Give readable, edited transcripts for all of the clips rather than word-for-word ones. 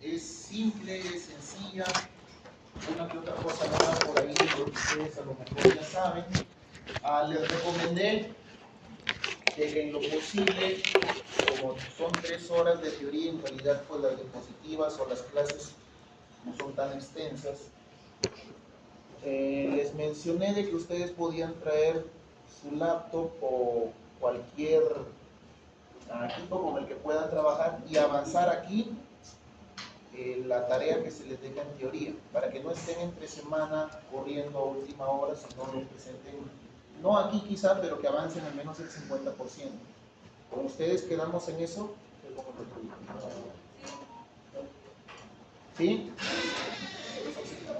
es simple, es sencilla, una que otra cosa nueva por ahí que ustedes a lo mejor ya saben. Les recomendé de que en lo posible, como son 3 horas de teoría, en realidad pues las diapositivas o las clases no son tan extensas. Les mencioné de que ustedes podían traer su laptop o cualquier equipo con el que puedan trabajar y avanzar aquí la tarea que se les deja en teoría, para que no estén entre semana corriendo a última hora, sino lo presenten, no aquí quizá, pero que avancen al menos el 50%. ¿Con ustedes quedamos en eso? ¿Sí?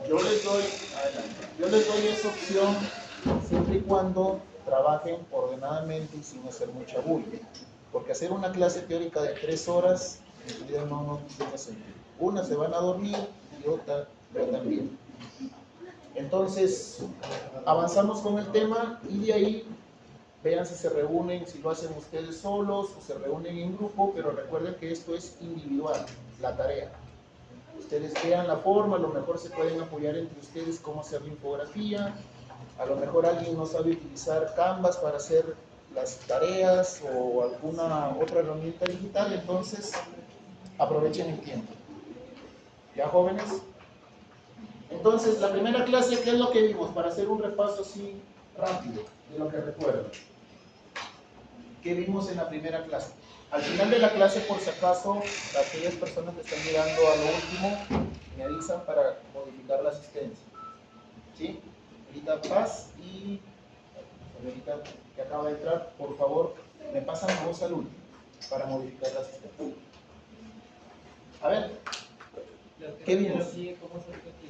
Yo les doy esa opción siempre y cuando trabajen ordenadamente y sin hacer mucha bulla. Porque hacer una clase teórica de 3 horas, en realidad no tiene sentido. Una se van a dormir y otra también. Entonces, avanzamos con el tema y de ahí vean si se reúnen, si lo hacen ustedes solos o se reúnen en grupo, pero recuerden que esto es individual, la tarea. Ustedes vean la forma, a lo mejor se pueden apoyar entre ustedes cómo hacer la infografía, a lo mejor alguien no sabe utilizar Canvas para hacer las tareas o alguna otra herramienta digital, entonces aprovechen el tiempo. ¿Ya, jóvenes? Entonces, la primera clase, ¿qué es lo que vimos? Para hacer un repaso así rápido de lo que recuerdo. ¿Qué vimos en la primera clase? Al final de la clase, por si acaso, aquellas personas que están mirando a lo último, me avisan para modificar la asistencia. ¿Sí? Ahorita Paz y ahorita que acaba de entrar, por favor, me pasan la voz al último para modificar la asistencia. A ver, ¿qué vimos? Y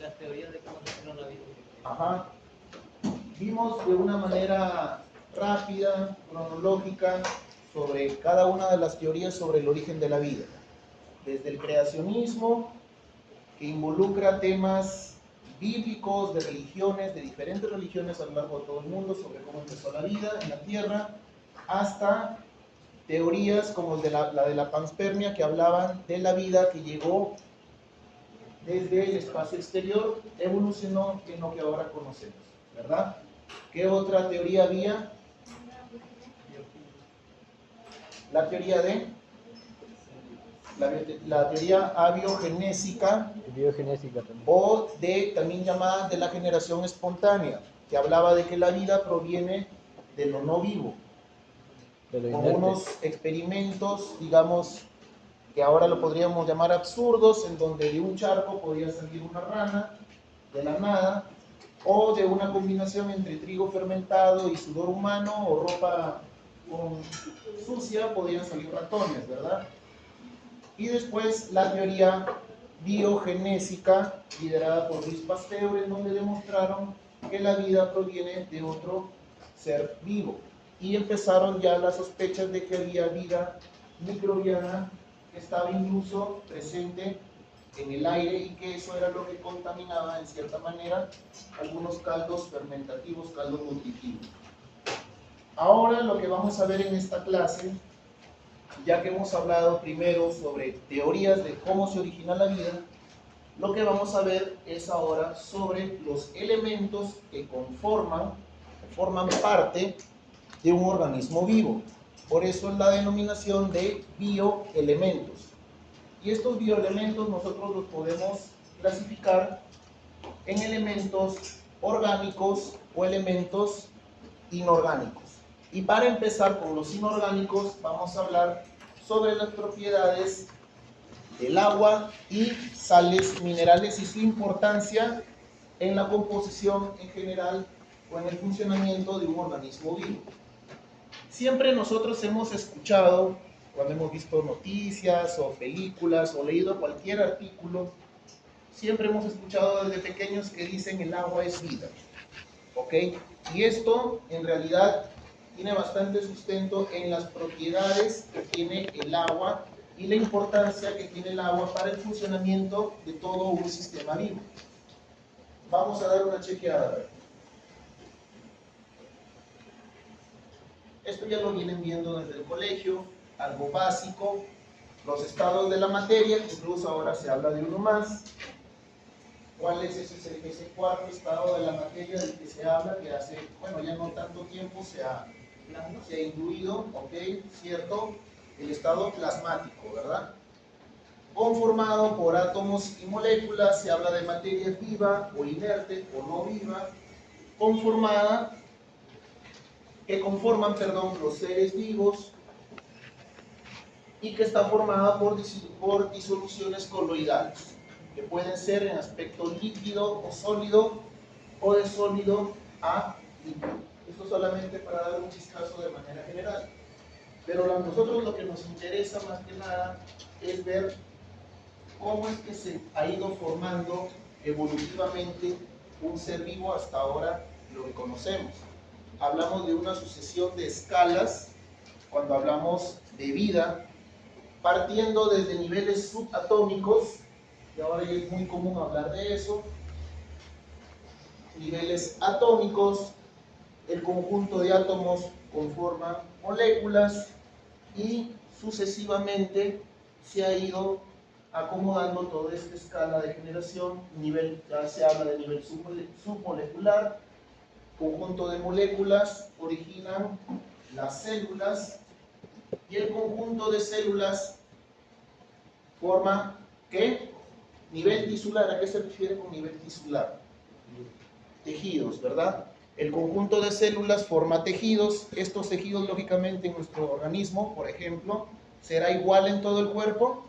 las teorías de cómo se creó la vida. Ajá. Vimos de una manera rápida, cronológica, sobre cada una de las teorías sobre el origen de la vida. Desde el creacionismo, que involucra temas bíblicos, de religiones, de diferentes religiones a lo largo de todo el mundo, sobre cómo empezó la vida en la Tierra, hasta teorías como la de la panspermia, que hablaban de la vida que llegó desde el espacio exterior, evolucionó en lo que ahora conocemos, ¿verdad? ¿Qué otra teoría había? La teoría de la teoría abiogenésica, o también llamada de la generación espontánea, que hablaba de que la vida proviene de lo no vivo, con unos experimentos, digamos, que ahora lo podríamos llamar absurdos, en donde de un charco podía salir una rana de la nada, o de una combinación entre trigo fermentado y sudor humano o ropa sucia podían salir ratones, ¿verdad? Y después la teoría biogenésica, liderada por Luis Pasteur, en donde demostraron que la vida proviene de otro ser vivo. Y empezaron ya las sospechas de que había vida microbiana que estaba incluso presente en el aire y que eso era lo que contaminaba en cierta manera algunos caldos fermentativos, caldos nutritivos. Ahora lo que vamos a ver en esta clase, ya que hemos hablado primero sobre teorías de cómo se origina la vida, lo que vamos a ver es ahora sobre los elementos que forman parte de un organismo vivo. Por eso es la denominación de bioelementos. Y estos bioelementos nosotros los podemos clasificar en elementos orgánicos o elementos inorgánicos. Y para empezar con los inorgánicos, vamos a hablar sobre las propiedades del agua y sales minerales y su importancia en la composición en general o en el funcionamiento de un organismo vivo. Siempre nosotros hemos escuchado, cuando hemos visto noticias o películas o leído cualquier artículo, siempre hemos escuchado desde pequeños que dicen el agua es vida. ¿Ok? Y esto en realidad tiene bastante sustento en las propiedades que tiene el agua y la importancia que tiene el agua para el funcionamiento de todo un sistema vivo. Vamos a dar una chequeada. Esto ya lo vienen viendo desde el colegio, algo básico, los estados de la materia, incluso ahora se habla de uno más. ¿Cuál es ese cuarto estado de la materia del que se habla, que hace, bueno, ya no tanto tiempo se ha incluido, ¿ok? ¿Cierto? El estado plasmático, ¿verdad? Conformado por átomos y moléculas, se habla de materia viva o inerte o no viva, que conforman los seres vivos y que está formada por disoluciones coloidales, que pueden ser en aspecto líquido o sólido, o de sólido a líquido. Esto solamente para dar un vistazo de manera general. Pero a nosotros lo que nos interesa más que nada es ver cómo es que se ha ido formando evolutivamente un ser vivo hasta ahora lo que conocemos. Hablamos de una sucesión de escalas cuando hablamos de vida, partiendo desde niveles subatómicos, y ahora ya es muy común hablar de eso, niveles atómicos, el conjunto de átomos conforma moléculas y sucesivamente se ha ido acomodando toda esta escala de generación. Ya se habla de nivel submolecular, conjunto de moléculas originan las células y el conjunto de células forma ¿qué? Nivel tisular. ¿A qué se refiere con nivel tisular? Tejidos, ¿verdad? El conjunto de células forma tejidos. Estos tejidos, lógicamente, en nuestro organismo, por ejemplo, ¿será igual en todo el cuerpo?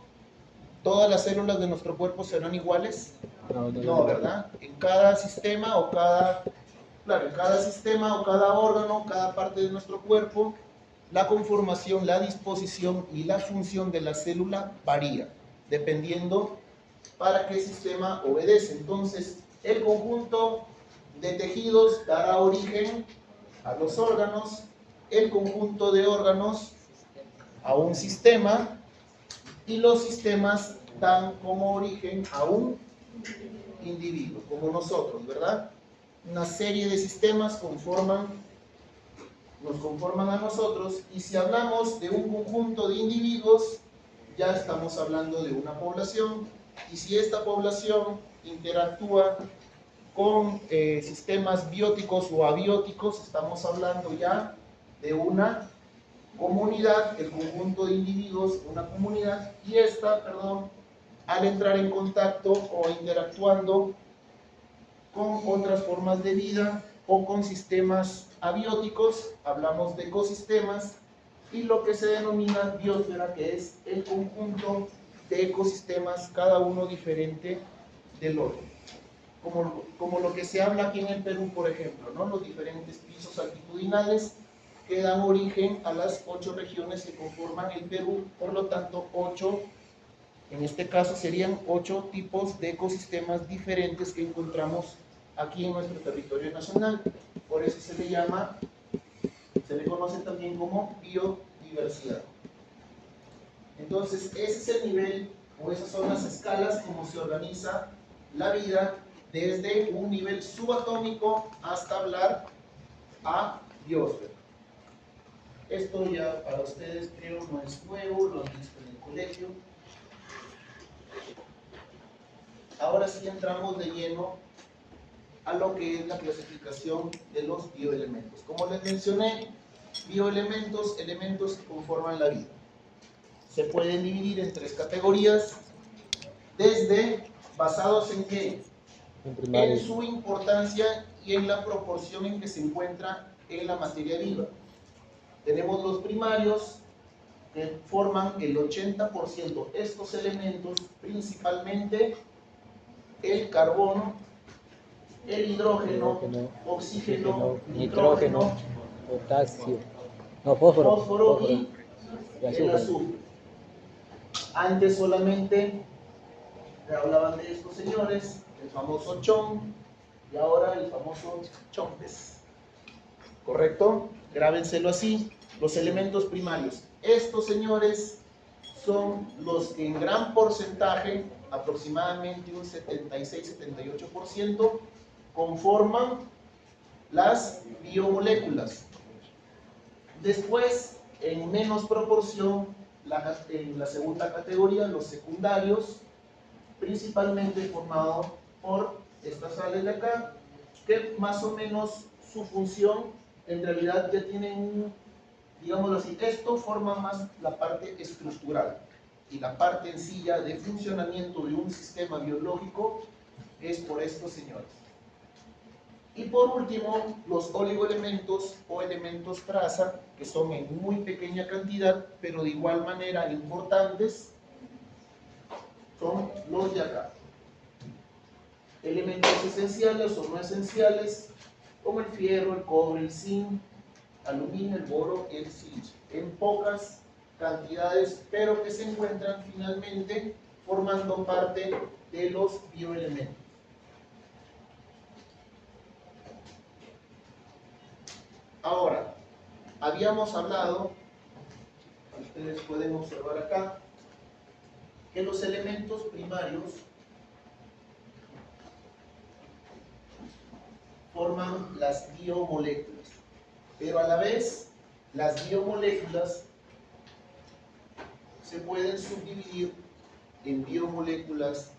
¿Todas las células de nuestro cuerpo serán iguales? No, ¿verdad? En cada sistema o en cada sistema o cada órgano, cada parte de nuestro cuerpo, la conformación, la disposición y la función de la célula varía, dependiendo para qué sistema obedece. Entonces, el conjunto de tejidos dará origen a los órganos, el conjunto de órganos a un sistema, y los sistemas dan como origen a un individuo, como nosotros, ¿verdad? Una serie de sistemas nos conforman a nosotros, y si hablamos de un conjunto de individuos, ya estamos hablando de una población, y si esta población interactúa con sistemas bióticos o abióticos, estamos hablando ya de una comunidad, el conjunto de individuos, una comunidad, y al entrar en contacto o interactuando con otras formas de vida o con sistemas abióticos, hablamos de ecosistemas, y lo que se denomina biosfera, que es el conjunto de ecosistemas, cada uno diferente del otro. Como lo que se habla aquí en el Perú, por ejemplo, ¿no? Los diferentes pisos altitudinales que dan origen a las 8 regiones que conforman el Perú. Por lo tanto, en este caso serían 8 tipos de ecosistemas diferentes que encontramos aquí en nuestro territorio nacional. Por eso se le conoce también como biodiversidad. Entonces, ese es el nivel, o esas son las escalas como se organiza la vida, desde un nivel subatómico hasta hablar a biosfera. Esto ya para ustedes creo no es nuevo, lo han visto en el colegio. Ahora sí entramos de lleno a lo que es la clasificación de los bioelementos. Como les mencioné, bioelementos, elementos que conforman la vida. Se pueden dividir en 3 categorías, basados en qué? En su importancia y en la proporción en que se encuentra en la materia viva. Tenemos los primarios, que forman el 80%. Estos elementos, principalmente el carbono, el hidrógeno, oxígeno, nitrógeno, potasio, fósforo y el azufre. Antes solamente se hablaban de estos señores, el famoso chon, y ahora el famoso chompes. ¿Correcto? Grábenselo así, los elementos primarios. Estos señores son los que en gran porcentaje, aproximadamente un 76-78%, conforman las biomoléculas. Después, en menos proporción, En la segunda categoría, los secundarios, principalmente formados por estas sales de acá, que más o menos su función en realidad ya tienen, digámoslo así, esto forma más la parte estructural, y la parte en sí ya de funcionamiento de un sistema biológico es por estos señores. Y por último, los oligoelementos o elementos traza, que son en muy pequeña cantidad, pero de igual manera importantes, son los de acá. Elementos esenciales o no esenciales, como el fierro, el cobre, el zinc, aluminio, el boro, el silicio, en pocas cantidades, pero que se encuentran finalmente formando parte de los bioelementos. Ahora, habíamos hablado, ustedes pueden observar acá, que los elementos primarios forman las biomoléculas, pero a la vez las biomoléculas se pueden subdividir en biomoléculas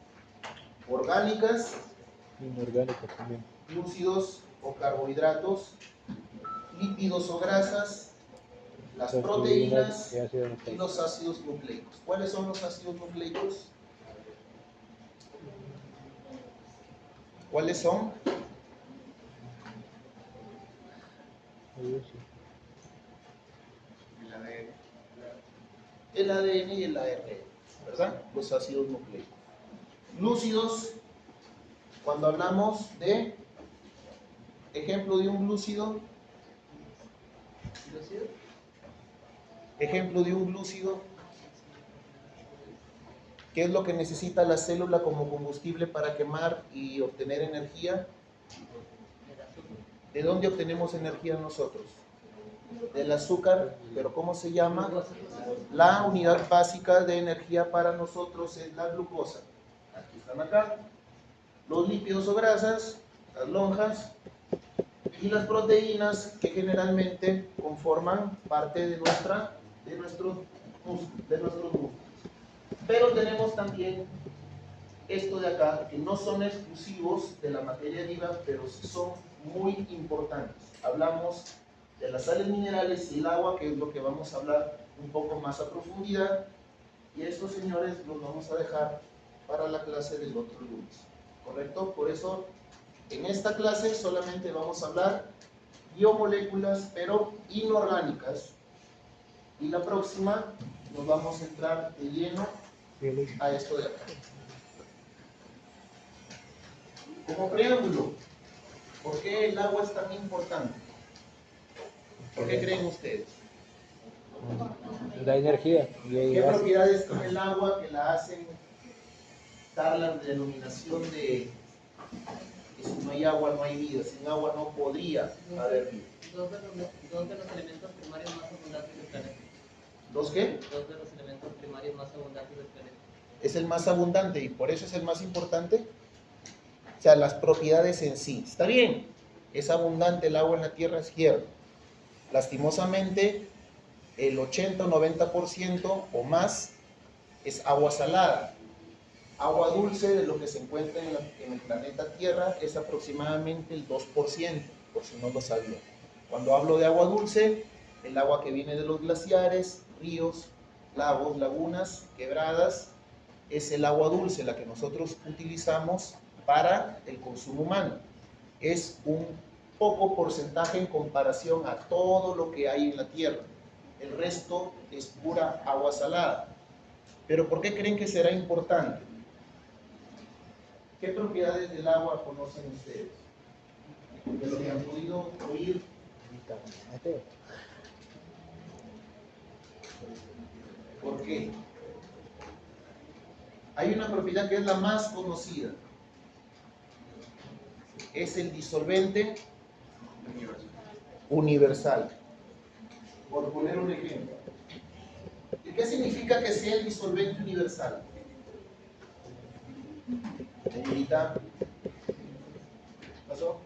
orgánicas, inorgánicas también, glúcidos o carbohidratos, lípidos o grasas, las proteínas y los ácidos nucleicos. ¿Cuáles son los ácidos nucleicos? ¿Cuáles son? El ADN y el ARN, ¿verdad? Los ácidos nucleicos. Glúcidos, cuando hablamos de ejemplo de un glúcido, ¿qué es lo que necesita la célula como combustible para quemar y obtener energía? ¿De dónde obtenemos energía nosotros? Del azúcar, pero ¿cómo se llama? La unidad básica de energía para nosotros es la glucosa. Aquí están acá. Los lípidos o grasas, las lonjas, y las proteínas que generalmente conforman parte de nuestros músculos. Pero tenemos también esto de acá, que no son exclusivos de la materia viva, pero sí son muy importantes. Hablamos de las sales minerales y el agua, que es lo que vamos a hablar un poco más a profundidad, y estos señores los vamos a dejar para la clase del otro lunes, ¿correcto? Por eso en esta clase solamente vamos a hablar biomoléculas, pero inorgánicas, y la próxima nos vamos a entrar de lleno a esto de acá. Como preámbulo, ¿por qué el agua es tan importante? ¿Por qué creen ustedes? da energía. ¿Qué propiedades tiene el agua que la hacen dar la denominación de que si no hay agua no hay vida? Sin agua no podría haber vida. Dos de los elementos primarios más abundantes del planeta. ¿Dos qué? Dos de los elementos primarios más abundantes del planeta. Es el más abundante y por eso es el más importante. O sea, las propiedades en sí. Está bien, es abundante el agua en la tierra, es cierto. Lastimosamente, el 80 o 90% o más es agua salada. Agua dulce de lo que se encuentra en el planeta Tierra es aproximadamente el 2%, por si no lo sabían. Cuando hablo de agua dulce, el agua que viene de los glaciares, ríos, lagos, lagunas, quebradas, es el agua dulce, la que nosotros utilizamos para el consumo humano. Es un poco porcentaje en comparación a todo lo que hay en la Tierra. El resto es pura agua salada. ¿Pero por qué creen que será importante? ¿Qué propiedades del agua conocen ustedes? De lo que han podido oír. ¿Por qué? Hay una propiedad que es la más conocida. Es el disolvente universal. Por poner un ejemplo. ¿Y qué significa que sea el disolvente universal? Señorita, ¿pasó?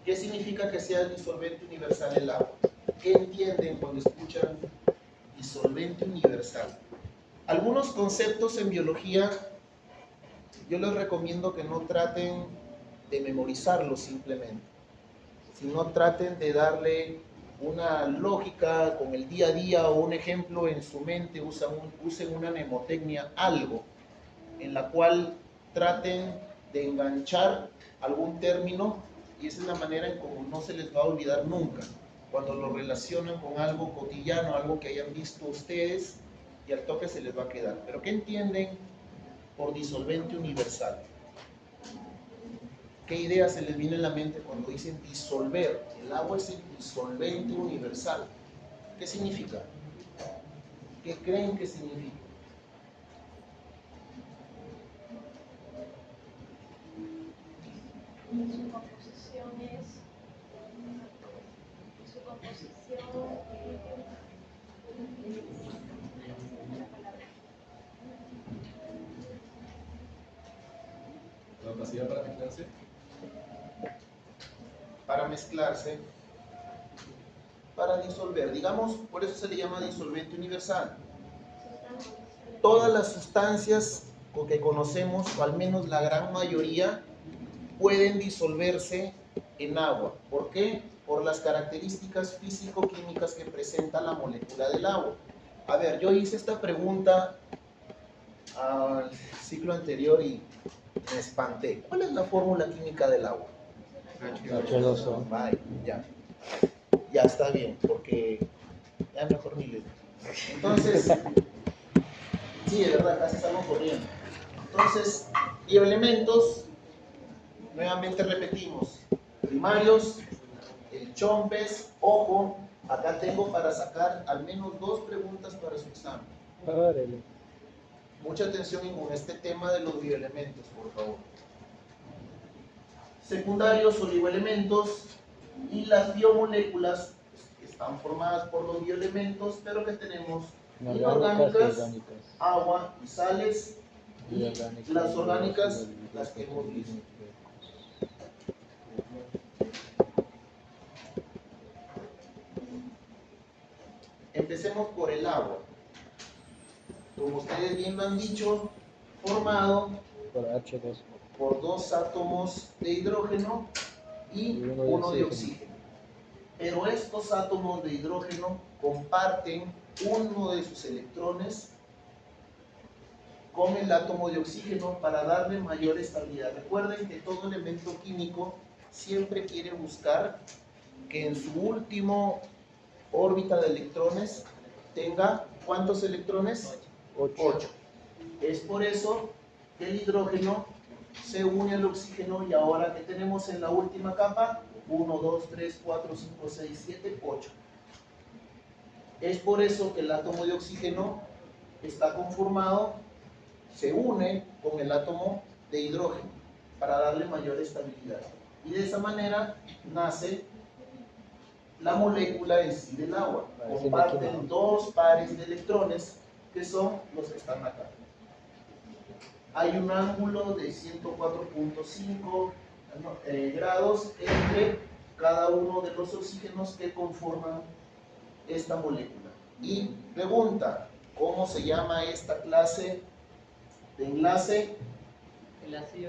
¿Qué significa que sea el disolvente universal el agua? ¿Qué entienden cuando escuchan Disolvente universal. Algunos conceptos en biología yo les recomiendo que no traten de memorizarlos simplemente, sino traten de darle una lógica con el día a día o un ejemplo en su mente, usen una mnemotecnia, algo en la cual traten de enganchar algún término, y esa es la manera en cómo no se les va a olvidar nunca, cuando lo relacionan con algo cotidiano, algo que hayan visto ustedes, y al toque se les va a quedar. ¿Pero qué entienden por disolvente universal? ¿Qué idea se les viene a la mente cuando dicen disolver? El agua es el disolvente universal. ¿Qué significa? ¿Qué creen que significa? Su composición ¿La capacidad para mezclarse? Para mezclarse, para disolver, digamos, por eso se le llama disolvente universal. Todas las sustancias que conocemos, o al menos la gran mayoría, pueden disolverse en agua. ¿Por qué? Por las características físico-químicas que presenta la molécula del agua. A ver, yo hice esta pregunta al ciclo anterior y me espanté. ¿Cuál es la fórmula química del agua? H2O. Vaya, ya está bien, porque ya mejor ni les digo. Entonces, sí, de verdad, casi estamos corriendo. Entonces, bioelementos, nuevamente repetimos, primarios, el chompes, ojo, acá tengo para sacar al menos 2 preguntas para su examen. Órale. Mucha atención con este tema de los bioelementos, por favor. Secundarios, oligoelementos, y las biomoléculas están formadas por los bioelementos, pero que tenemos inorgánicas, agua y sales, y las orgánicas, las que hemos visto. Empecemos por el agua. Como ustedes bien lo han dicho, formado Por H2O. por 2 átomos de hidrógeno y uno de oxígeno. Pero estos átomos de hidrógeno comparten uno de sus electrones con el átomo de oxígeno para darle mayor estabilidad. Recuerden que todo elemento químico siempre quiere buscar que en su último órbita de electrones tenga ¿cuántos electrones? 8. Es por eso que el hidrógeno se une al oxígeno, y ahora que tenemos en la última capa 1, 2, 3, 4, 5, 6, 7, 8. Es por eso que el átomo de oxígeno está conformado, se une con el átomo de hidrógeno para darle mayor estabilidad, y de esa manera nace la molécula en sí del agua. Comparten 2 pares de electrones que son los que están acá. Hay un ángulo de 104.5 grados entre cada uno de los oxígenos que conforman esta molécula. Y pregunta, ¿cómo se llama esta clase de enlace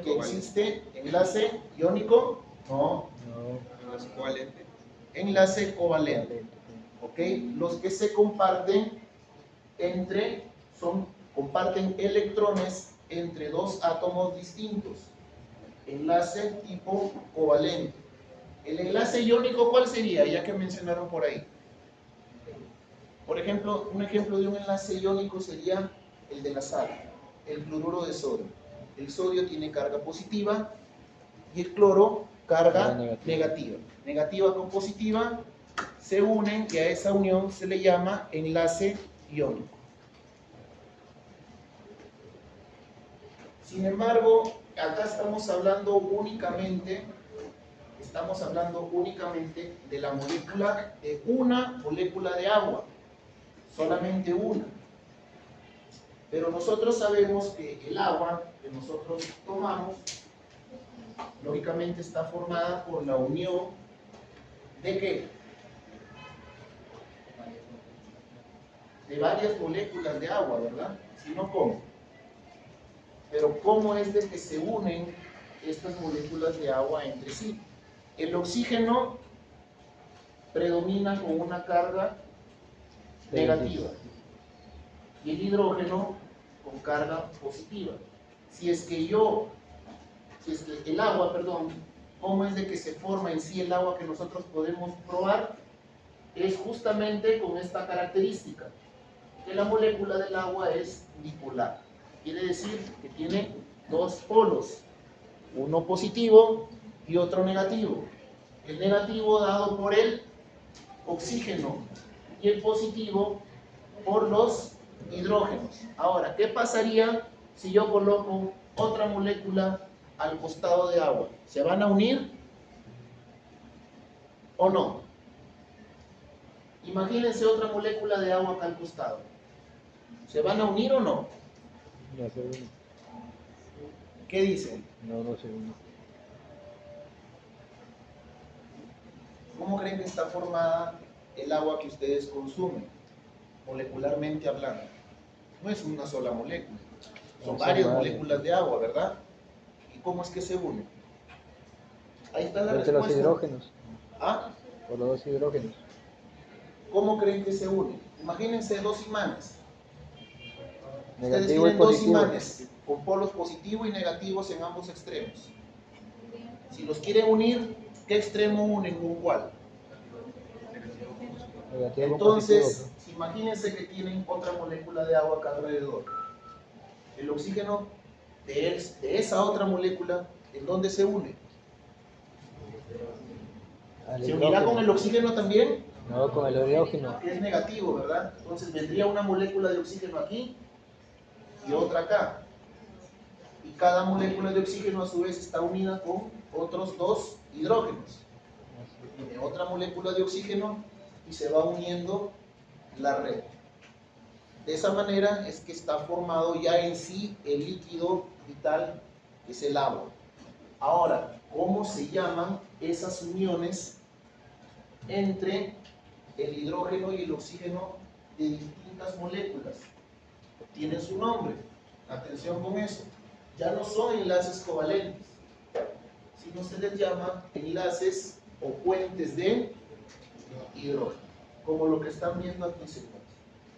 que existe? ¿Enlace iónico? No. Enlace covalente. Enlace covalente. ¿Ok? Los que se comparten comparten electrones entre 2 átomos distintos. Enlace tipo covalente. El enlace iónico, ¿cuál sería? Ya que mencionaron por ahí. Por ejemplo, un ejemplo de un enlace iónico sería el de la sal, el cloruro de sodio. El sodio tiene carga positiva y el cloro carga negativa. Negativa con positiva se unen, y a esa unión se le llama enlace iónico. Sin embargo, acá estamos hablando únicamente de la molécula, de una molécula de agua, solamente una. Pero nosotros sabemos que el agua que nosotros tomamos, lógicamente está formada por la unión ¿de qué? de varias moléculas de agua, ¿verdad? Si no, ¿cómo? Pero ¿cómo es de que se unen estas moléculas de agua entre sí? El oxígeno predomina con una carga negativa y el hidrógeno con carga positiva. Si es que el agua, perdón, ¿cómo es de que se forma en sí el agua que nosotros podemos probar? Es justamente con esta característica, que la molécula del agua es dipolar. Quiere decir que tiene dos polos, uno positivo y otro negativo. El negativo dado por el oxígeno y el positivo por los hidrógenos. Ahora, ¿qué pasaría si yo coloco otra molécula al costado de agua? ¿Se van a unir o no? Imagínense otra molécula de agua acá al costado. ¿Se van a unir o no? No se une. ¿Qué dicen? No, no se une. ¿Cómo creen que está formada el agua que ustedes consumen, molecularmente hablando? No es una sola molécula, son varias moléculas de agua, ¿verdad? ¿Y cómo es que se unen? Ahí está la Entre respuesta. los hidrógenos. ¿Ah? Por los dos hidrógenos. ¿Cómo creen que se unen? Imagínense dos imanes. Ustedes Negativo y tienen dos positivo. imanes con polos positivos y negativos en ambos extremos. Si los quieren unir, ¿qué extremo unen con cuál? Negativo con Entonces, positivo. imagínense que tienen otra molécula de agua acá alrededor. El oxígeno de esa otra molécula, ¿en dónde se une? Al ¿Se unirá hidrógeno. con el oxígeno también? No, con el hidrógeno. Que es negativo, ¿verdad? Entonces vendría una molécula de oxígeno aquí y otra acá. Y cada molécula de oxígeno a su vez está unida con otros dos hidrógenos. Tiene otra molécula de oxígeno y se va uniendo la red. De esa manera es que está formado ya en sí el líquido vital, que es el agua. Ahora, ¿cómo se llaman esas uniones entre el hidrógeno y el oxígeno de distintas moléculas? Tienen su nombre. Atención con eso. Ya no son enlaces covalentes, sino se les llama enlaces o puentes de hidrógeno, como lo que están viendo aquí, señores.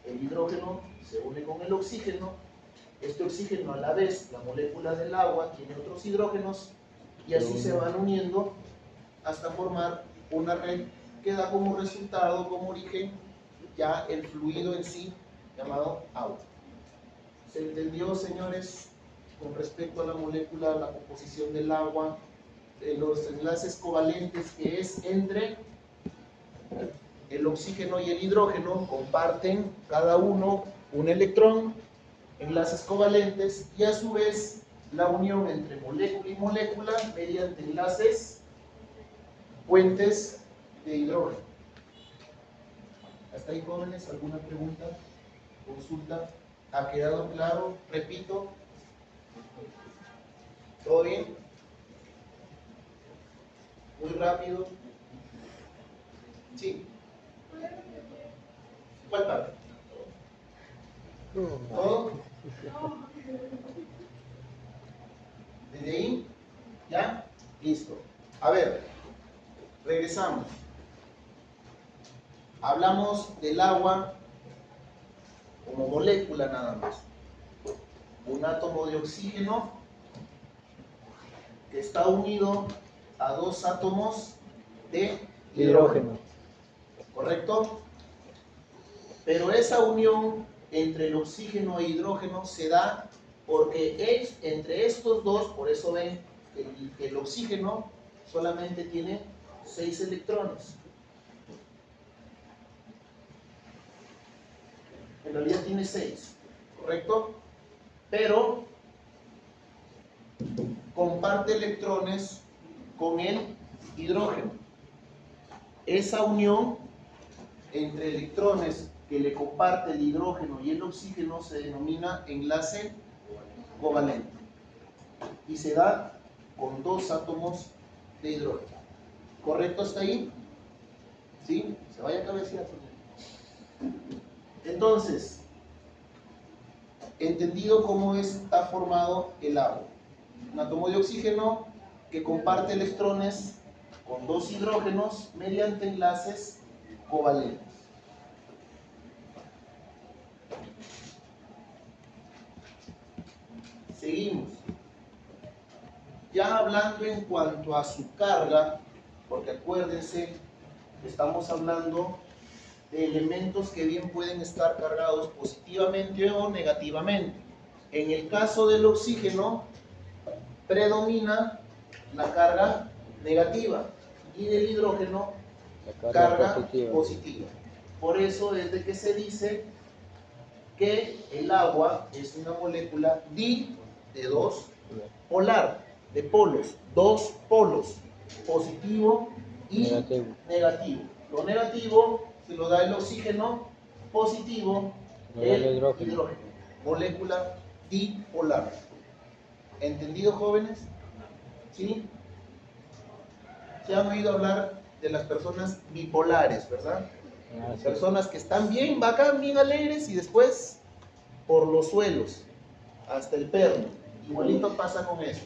El hidrógeno se une con el oxígeno. Este oxígeno, a la vez, la molécula del agua tiene otros hidrógenos y así se van uniendo hasta formar una red que da como resultado, como origen, ya el fluido en sí llamado agua. ¿Se entendió, señores, con respecto a la molécula, la composición del agua, los enlaces covalentes que es entre el oxígeno y el hidrógeno? Comparten cada uno un electrón, enlaces covalentes, y a su vez la unión entre molécula y molécula mediante enlaces, puentes de hidrógeno. ¿Hasta ahí, jóvenes? ¿Alguna pregunta? ¿Consulta? ¿Ha quedado claro? Repito. ¿Todo bien? Muy rápido. Sí. ¿Cuál parte? ¿Todo? ¿Desde ahí? ¿Ya? Listo. A ver, regresamos. Hablamos del agua como molécula nada más. Un átomo de oxígeno que está unido a dos átomos de hidrógeno. ¿Correcto? Pero esa unión entre el oxígeno e hidrógeno se da porque entre estos dos, por eso ven que el oxígeno solamente tiene 6 electrones. En realidad tiene 6, ¿correcto? Pero comparte electrones con el hidrógeno. Esa unión entre electrones que le comparte el hidrógeno y el oxígeno se denomina enlace covalente y se da con dos átomos de hidrógeno. ¿Correcto hasta ahí? ¿Sí? Se vaya a cabecear. Entonces, entendido cómo está formado el agua. Un átomo de oxígeno que comparte electrones con dos hidrógenos mediante enlaces covalentes. Seguimos. Ya hablando en cuanto a su carga, porque acuérdense, estamos hablando de elementos que bien pueden estar cargados positivamente o negativamente. En el caso del oxígeno, predomina la carga negativa y del hidrógeno, carga positiva. Por eso es de que se dice que el agua es una molécula de dos polar, de polos, dos polos, positivo y negativo. Lo negativo se lo da el oxígeno, positivo el hidrógeno. Molécula dipolar. ¿Entendido, jóvenes? ¿Sí? Se han oído hablar de las personas bipolares, ¿verdad? Sí. Personas que están bien bacán, bien alegres y después por los suelos, hasta el perno. Igualito pasa con eso.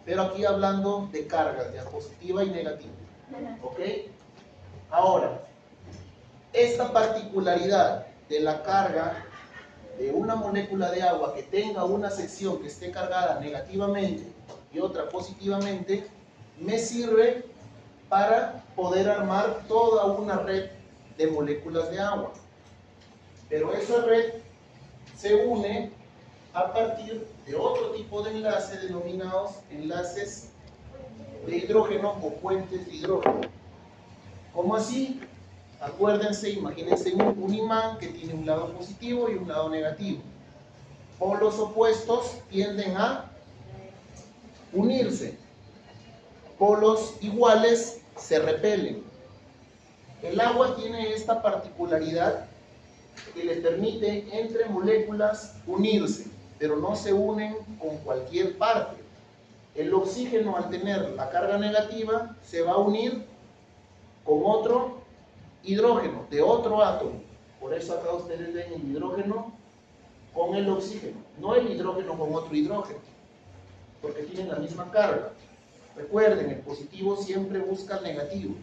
Pero aquí hablando de cargas, ya positiva y negativa. ¿Ok? Ahora, esta particularidad de la carga de una molécula de agua que tenga una sección que esté cargada negativamente y otra positivamente, me sirve para poder armar toda una red de moléculas de agua. Pero esa red se une a partir de otro tipo de enlaces denominados enlaces de hidrógeno o puentes de hidrógeno. ¿Cómo así? Acuérdense, imagínense un imán que tiene un lado positivo y un lado negativo. Polos opuestos tienden a unirse. Polos iguales se repelen. El agua tiene esta particularidad que le permite entre moléculas unirse, pero no se unen con cualquier parte. El oxígeno, al tener la carga negativa, se va a unir con otro hidrógeno de otro átomo. Por eso acá ustedes ven el hidrógeno con el oxígeno, no el hidrógeno con otro hidrógeno, porque tienen la misma carga. Recuerden, el positivo siempre busca el negativo.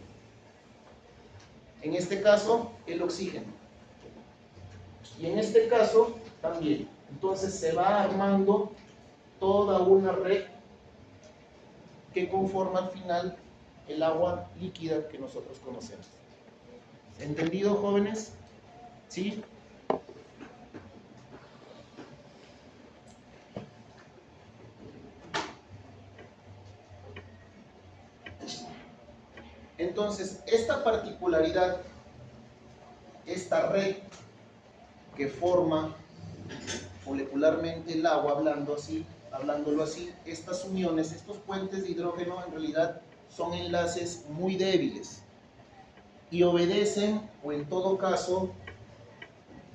En este caso, el oxígeno. Y en este caso, también. Entonces se va armando toda una red que conforma al final el agua líquida que nosotros conocemos. ¿Entendido, jóvenes? ¿Sí? Entonces, esta particularidad, esta red que forma molecularmente el agua, hablándolo así, estas uniones, estos puentes de hidrógeno en realidad son enlaces muy débiles y obedecen, o en todo caso,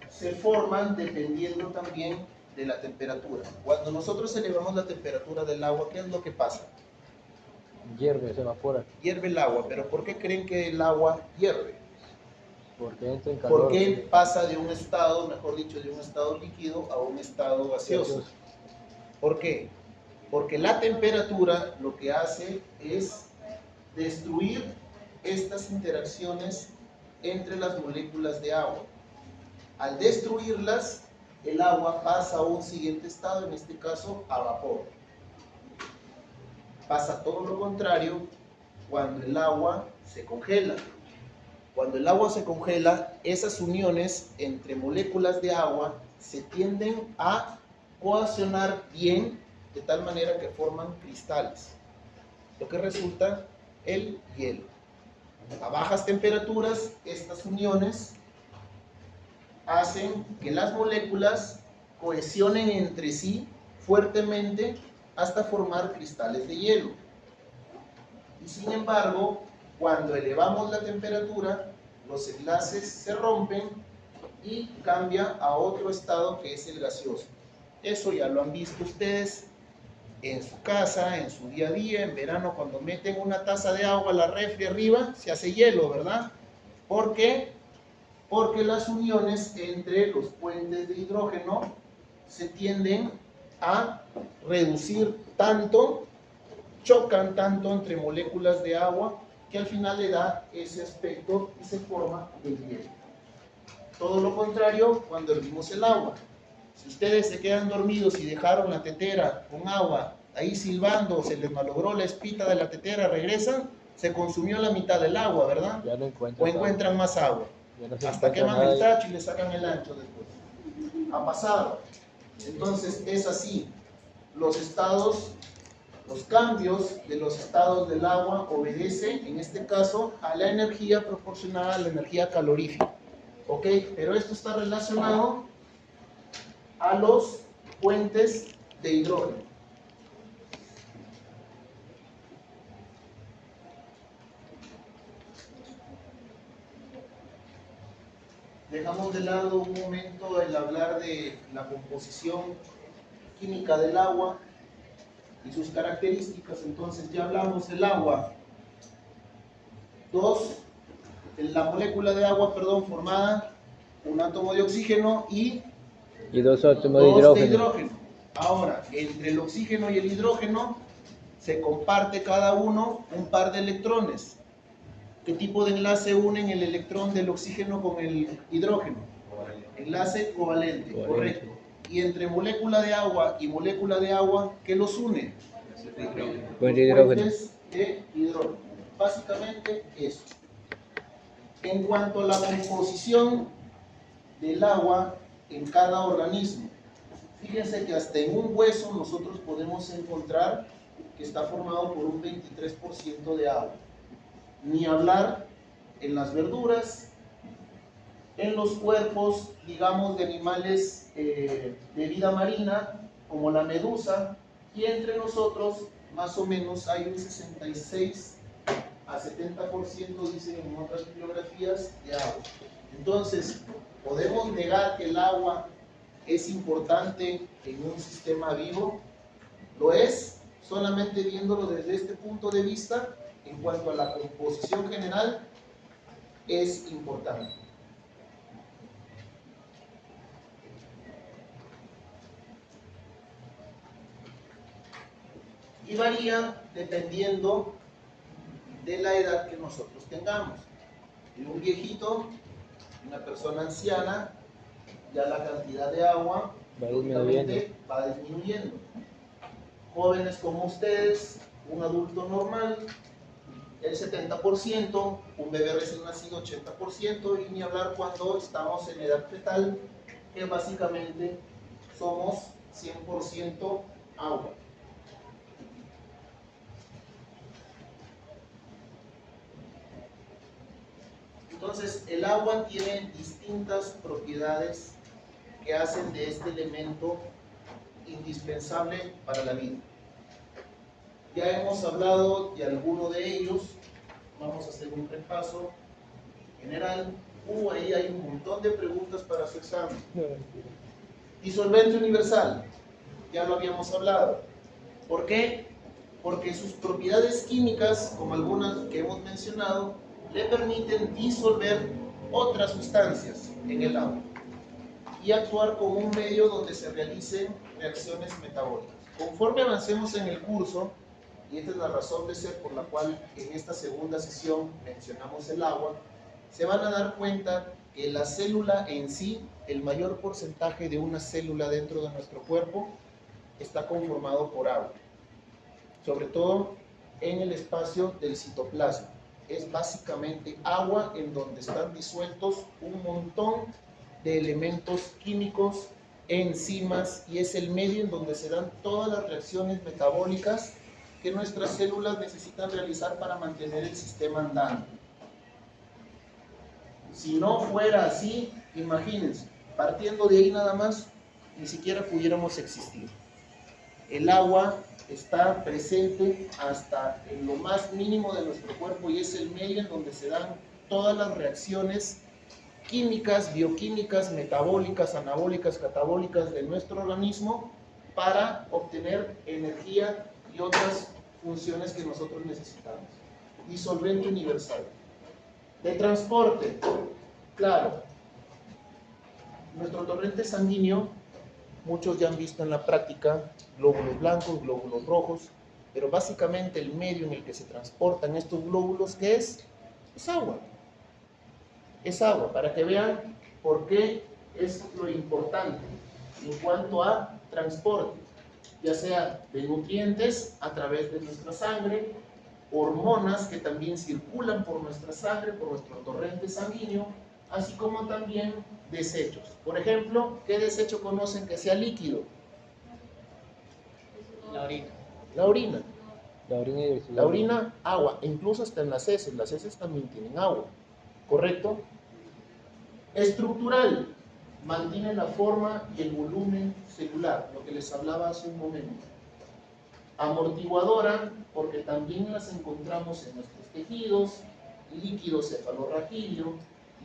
se forman dependiendo también de la temperatura. Cuando nosotros elevamos la temperatura del agua, ¿qué es lo que pasa? Hierve, se evapora. Hierve el agua, pero ¿por qué creen que el agua hierve? Porque entra en calor. ¿Por qué pasa de un estado, mejor dicho, de un estado líquido a un estado gaseoso? ¿Por qué? Porque la temperatura lo que hace es destruir estas interacciones entre las moléculas de agua. Al destruirlas, el agua pasa a un siguiente estado, en este caso a vapor. Pasa todo lo contrario cuando el agua se congela. Cuando el agua se congela, esas uniones entre moléculas de agua se tienden a coaccionar bien, de tal manera que forman cristales, lo que resulta el hielo. A bajas temperaturas, estas uniones hacen que las moléculas cohesionen entre sí fuertemente hasta formar cristales de hielo. Y sin embargo, cuando elevamos la temperatura, los enlaces se rompen y cambia a otro estado que es el gaseoso. Eso ya lo han visto ustedes en su casa, en su día a día, en verano, cuando meten una taza de agua a la refri arriba, se hace hielo, ¿verdad? ¿Por qué? porque las uniones entre los puentes de hidrógeno se tienden a reducir tanto, chocan tanto entre moléculas de agua, que al final le da ese aspecto y se forma el hielo. Todo lo contrario cuando hervimos el agua. Si ustedes se quedan dormidos y dejaron la tetera con agua ahí silbando, se les malogró la espita de la tetera, regresan, se consumió la mitad del agua, ¿verdad? Ya no encuentran. O encuentran más agua. Ya no se Hasta encuentra queman el nada. tacho y le sacan el ancho después. Ha pasado. Entonces es así. Los cambios de los estados del agua obedecen, en este caso, a la energía proporcionada a la energía calorífica. ¿Ok? Pero esto está relacionado a los puentes de hidrógeno. Dejamos de lado un momento el hablar de la composición química del agua y sus características. Entonces ya hablamos del agua. La molécula de agua, formada un átomo de oxígeno y dos átomos de hidrógeno. Ahora, entre el oxígeno y el hidrógeno se comparte cada uno un par de electrones. ¿Qué tipo de enlace unen el electrón del oxígeno con el hidrógeno? Enlace covalente, correcto. Y entre molécula de agua y molécula de agua, ¿qué los une? Puentes de hidrógeno. Básicamente eso. En cuanto a la composición del agua en cada organismo, fíjense que hasta en un hueso nosotros podemos encontrar que está formado por un 23% de agua. Ni hablar en las verduras, en los cuerpos, digamos, de animales de vida marina, como la medusa, y entre nosotros, más o menos, hay un 66 a 70%, dicen en otras bibliografías, de agua. Entonces, ¿podemos negar que el agua es importante en un sistema vivo? Lo es, solamente viéndolo desde este punto de vista. En cuanto a la composición general, es importante. Y varía dependiendo de la edad que nosotros tengamos. En un viejito, una persona anciana, ya la cantidad de agua va disminuyendo. Jóvenes como ustedes, un adulto normal, el 70%, un bebé recién nacido 80%, y ni hablar cuando estamos en edad fetal, que básicamente somos 100% agua. Entonces, el agua tiene distintas propiedades que hacen de este elemento indispensable para la vida. Ya hemos hablado de alguno de ellos, vamos a hacer un repaso general. Ahí hay un montón de preguntas para su examen. Disolvente universal, ya lo habíamos hablado. ¿Por qué? Porque sus propiedades químicas, como algunas que hemos mencionado, le permiten disolver otras sustancias en el agua y actuar como un medio donde se realicen reacciones metabólicas. Conforme avancemos en el curso, y esta es la razón de ser por la cual en esta segunda sesión mencionamos el agua, se van a dar cuenta que la célula en sí, el mayor porcentaje de una célula dentro de nuestro cuerpo, está conformado por agua, sobre todo en el espacio del citoplasma. Es básicamente agua en donde están disueltos un montón de elementos químicos, enzimas, y es el medio en donde se dan todas las reacciones metabólicas que nuestras células necesitan realizar para mantener el sistema andando. Si no fuera así, imagínense, partiendo de ahí nada más, ni siquiera pudiéramos existir. El agua está presente hasta en lo más mínimo de nuestro cuerpo y es el medio en donde se dan todas las reacciones químicas, bioquímicas, metabólicas, anabólicas, catabólicas de nuestro organismo para obtener energía y otras funciones que nosotros necesitamos. Disolvente universal. De transporte, claro, Nuestro torrente sanguíneo, muchos ya han visto en la práctica glóbulos blancos, glóbulos rojos, pero básicamente el medio en el que se transportan estos glóbulos, ¿qué es? Es agua. Es agua, para que vean por qué es lo importante en cuanto a transporte, ya sea de nutrientes a través de nuestra sangre, hormonas que también circulan por nuestra sangre, por nuestro torrente sanguíneo, así como también desechos. Por ejemplo, ¿qué desecho conocen que sea líquido? La orina. La orina. La orina y el sudor. La orina, agua, e incluso hasta en las heces también tienen agua, ¿correcto? Estructural, mantiene la forma y el volumen celular, lo que les hablaba hace un momento. Amortiguadora, porque también las encontramos en nuestros tejidos, líquido cefalorraquídeo,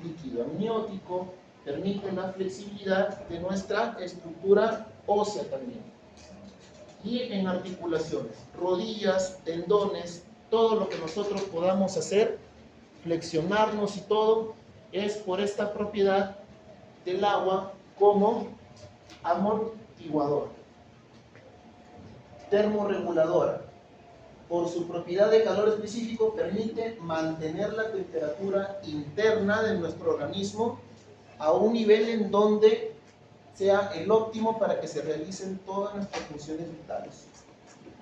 líquido amniótico, permite la flexibilidad de nuestra estructura ósea también. Y en articulaciones, rodillas, tendones, todo lo que nosotros podamos hacer, flexionarnos y todo, es por esta propiedad del agua como amortiguador. Termorreguladora, por su propiedad de calor específico, permite mantener la temperatura interna de nuestro organismo a un nivel en donde sea el óptimo para que se realicen todas nuestras funciones vitales.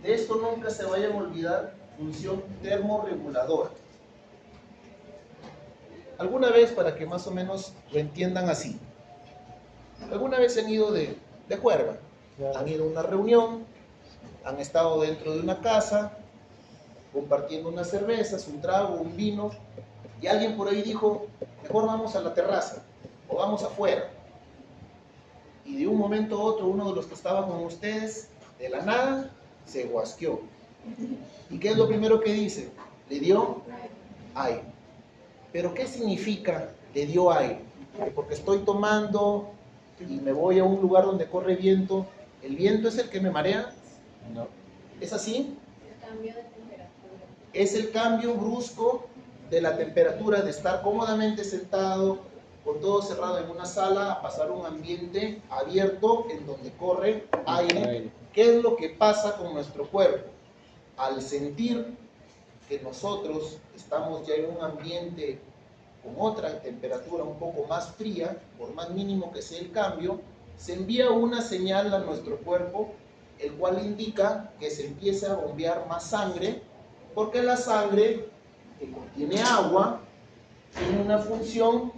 De esto nunca se vayan a olvidar, función termorreguladora. Alguna vez, para que más o menos lo entiendan así, alguna vez han ido de juerga, han ido a una reunión, han estado dentro de una casa, compartiendo unas cervezas, un trago, un vino, y alguien por ahí dijo, mejor vamos a la terraza, o vamos afuera. Y de un momento a otro, uno de los que estaba con ustedes, de la nada, se guasqueó. ¿Y qué es lo primero que dice? Le dio aire. ¿Pero qué significa le dio aire? Porque estoy tomando y me voy a un lugar donde corre viento, ¿el viento es el que me marea? No. ¿Es así? El cambio de temperatura. Es el cambio brusco de la temperatura, de estar cómodamente sentado, con todo cerrado en una sala, a pasar a un ambiente abierto en donde corre aire. ¿Qué es lo que pasa con nuestro cuerpo? Al sentir que nosotros estamos ya en un ambiente con otra temperatura un poco más fría, por más mínimo que sea el cambio, se envía una señal a nuestro cuerpo, el cual indica que se empiece a bombear más sangre, porque la sangre, que contiene agua, tiene una función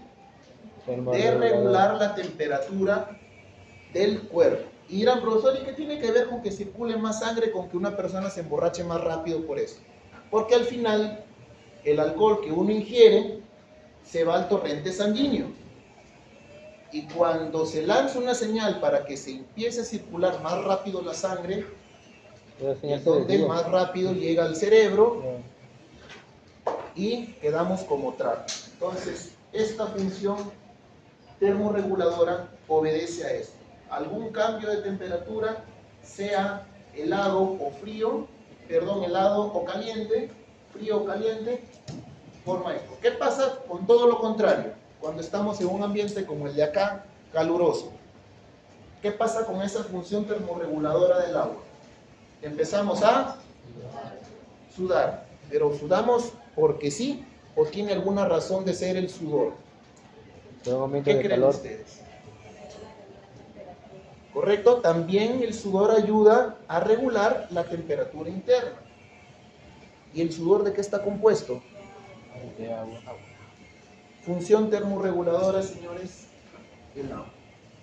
de regular la temperatura del cuerpo. Y dirán, profesor, ¿y qué tiene que ver con que circule más sangre, con que una persona se emborrache más rápido por eso? Porque al final, el alcohol que uno ingiere se va al torrente sanguíneo. Y cuando se lanza una señal para que se empiece a circular más rápido la sangre, es donde más rápido llega al cerebro y quedamos como trapo. Entonces, esta función termorreguladora obedece a esto. Algún cambio de temperatura, sea helado o frío, helado o caliente, frío o caliente, forma esto. ¿Qué pasa con todo lo contrario? Cuando estamos en un ambiente como el de acá, caluroso. ¿Qué pasa con esa función termorreguladora del agua? Empezamos a sudar, pero ¿sudamos porque sí o tiene alguna razón de ser el sudor? ¿Qué creen ustedes? ¿Correcto? También el sudor ayuda a regular la temperatura interna. ¿Y el sudor de qué está compuesto? De agua. Función termorreguladora, señores, el agua.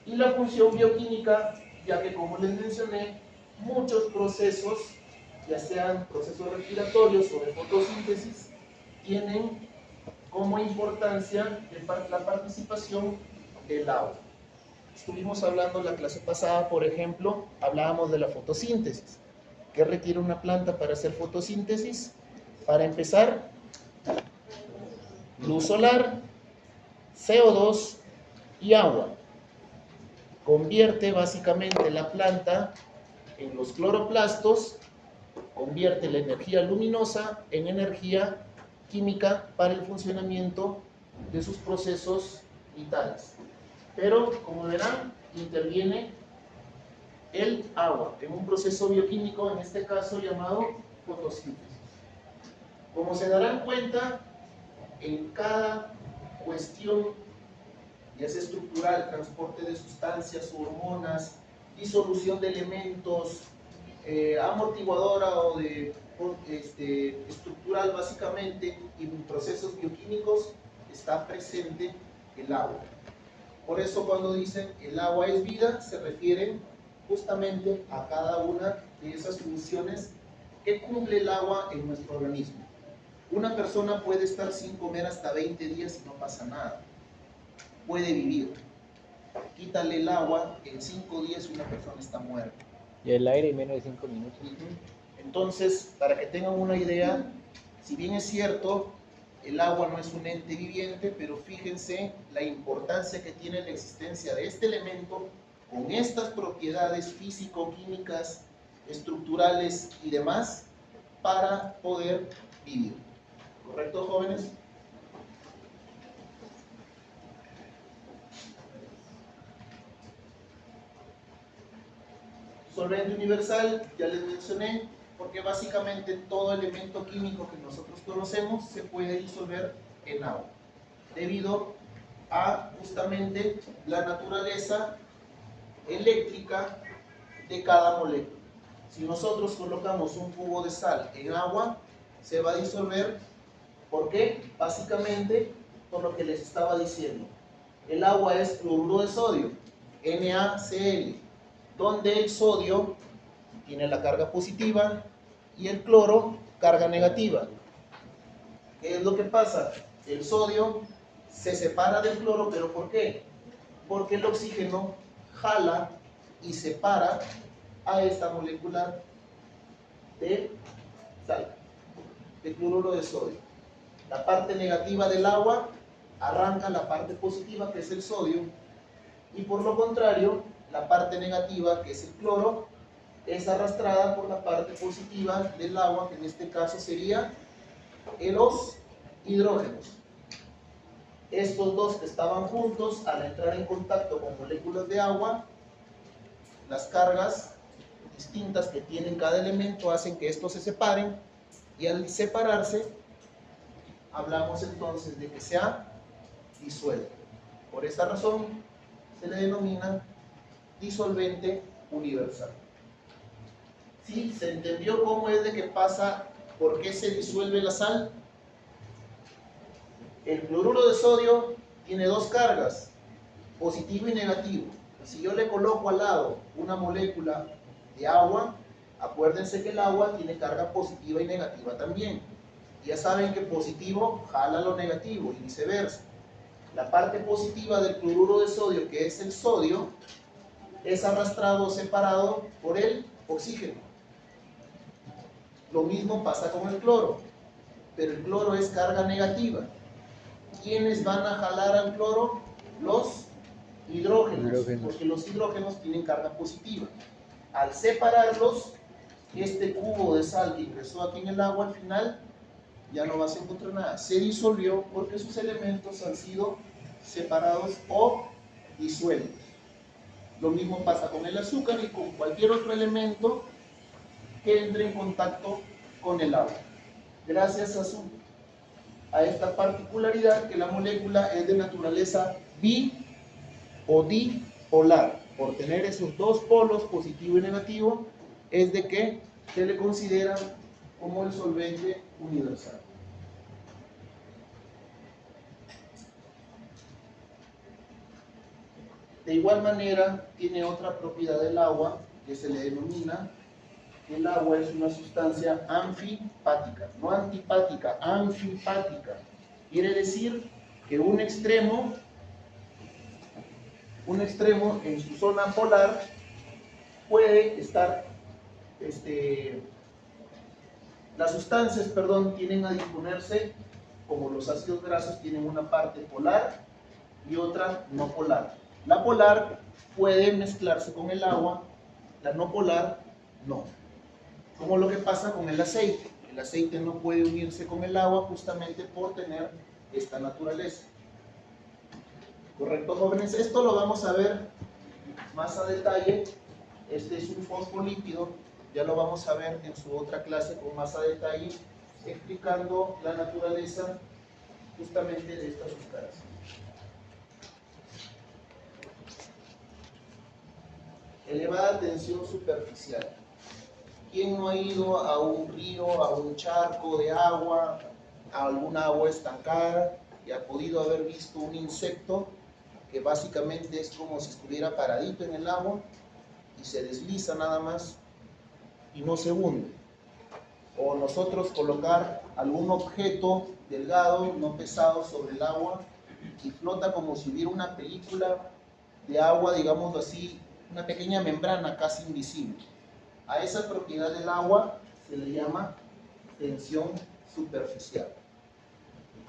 Y la función bioquímica, ya que como les mencioné, muchos procesos, ya sean procesos respiratorios o de fotosíntesis, tienen como importancia la participación del agua. Estuvimos hablando la clase pasada, por ejemplo, hablábamos de la fotosíntesis. ¿Qué requiere una planta para hacer fotosíntesis? Para empezar, luz solar, CO2 y agua. Convierte básicamente la planta en los cloroplastos, convierte la energía luminosa en energía química para el funcionamiento de sus procesos vitales. Pero, como verán, interviene el agua en un proceso bioquímico, en este caso llamado fotosíntesis. Como se darán cuenta, en cada cuestión, ya sea estructural, transporte de sustancias, hormonas, disolución de elementos, amortiguadora o de estructural básicamente, y en procesos bioquímicos está presente el agua. Por eso cuando dicen el agua es vida, se refieren justamente a cada una de esas funciones que cumple el agua en nuestro organismo. Una persona puede estar sin comer hasta 20 días y no pasa nada. Puede vivir. Quítale el agua, en 5 días una persona está muerta. Y el aire en menos de 5 minutos. Entonces, para que tengan una idea, si bien es cierto, el agua no es un ente viviente, pero fíjense la importancia que tiene la existencia de este elemento con estas propiedades físico-químicas, estructurales y demás para poder vivir. ¿Correcto, jóvenes? Solvente universal, ya les mencioné, porque básicamente todo elemento químico que nosotros conocemos se puede disolver en agua, debido a justamente la naturaleza eléctrica de cada molécula. Si nosotros colocamos un cubo de sal en agua, se va a disolver. ¿Por qué? Básicamente por lo que les estaba diciendo. El agua es cloruro de sodio, NaCl, donde el sodio tiene la carga positiva y el cloro carga negativa. ¿Qué es lo que pasa? El sodio se separa del cloro, ¿pero por qué? Porque el oxígeno jala y separa a esta molécula de sal, de cloruro de sodio. La parte negativa del agua arranca la parte positiva, que es el sodio, y por lo contrario, la parte negativa, que es el cloro, es arrastrada por la parte positiva del agua, que en este caso sería los hidrógenos. Estos dos que estaban juntos, al entrar en contacto con moléculas de agua, las cargas distintas que tienen cada elemento hacen que estos se separen, y al separarse, hablamos entonces de que se ha disuelto. Por esa razón, se le denomina disolvente universal. ¿Sí? ¿Se entendió cómo es de que pasa, por qué se disuelve la sal? El cloruro de sodio tiene dos cargas, positivo y negativo. Si yo le coloco al lado una molécula de agua, acuérdense que el agua tiene carga positiva y negativa también. Ya saben que positivo jala lo negativo y viceversa. La parte positiva del cloruro de sodio, que es el sodio, es arrastrado o separado por el oxígeno. Lo mismo pasa con el cloro, pero el cloro es carga negativa. ¿Quiénes van a jalar al cloro? Los hidrógenos, porque los hidrógenos tienen carga positiva. Al separarlos, este cubo de sal que ingresó aquí en el agua, al final ya no vas a encontrar nada. Se disolvió porque sus elementos han sido separados o disueltos. Lo mismo pasa con el azúcar y con cualquier otro elemento que entre en contacto con el agua. Gracias a esta particularidad que la molécula es de naturaleza bi o dipolar. Por tener esos dos polos, positivo y negativo, es de que se le considera como el solvente universal. De igual manera, tiene otra propiedad del agua que se le denomina que el agua es una sustancia anfipática, no antipática, anfipática. Quiere decir que un extremo en su zona polar puede estar, las sustancias, tienden a disponerse, como los ácidos grasos tienen una parte polar y otra no polar. La polar puede mezclarse con el agua, la no polar no. Como lo que pasa con el aceite. El aceite no puede unirse con el agua justamente por tener esta naturaleza. Correcto, jóvenes. Esto lo vamos a ver más a detalle. Este es un fosfolípido. Ya lo vamos a ver en su otra clase con más a detalle, explicando la naturaleza justamente de estas sustancias. Elevada tensión superficial. ¿Quién no ha ido a un río, a un charco de agua, a alguna agua estancada y ha podido haber visto un insecto que básicamente es como si estuviera paradito en el agua y se desliza nada más y no se hunde? O nosotros colocar algún objeto delgado, no pesado, sobre el agua y flota como si hubiera una película de agua, digámoslo así, una pequeña membrana casi invisible. A esa propiedad del agua se le llama tensión superficial.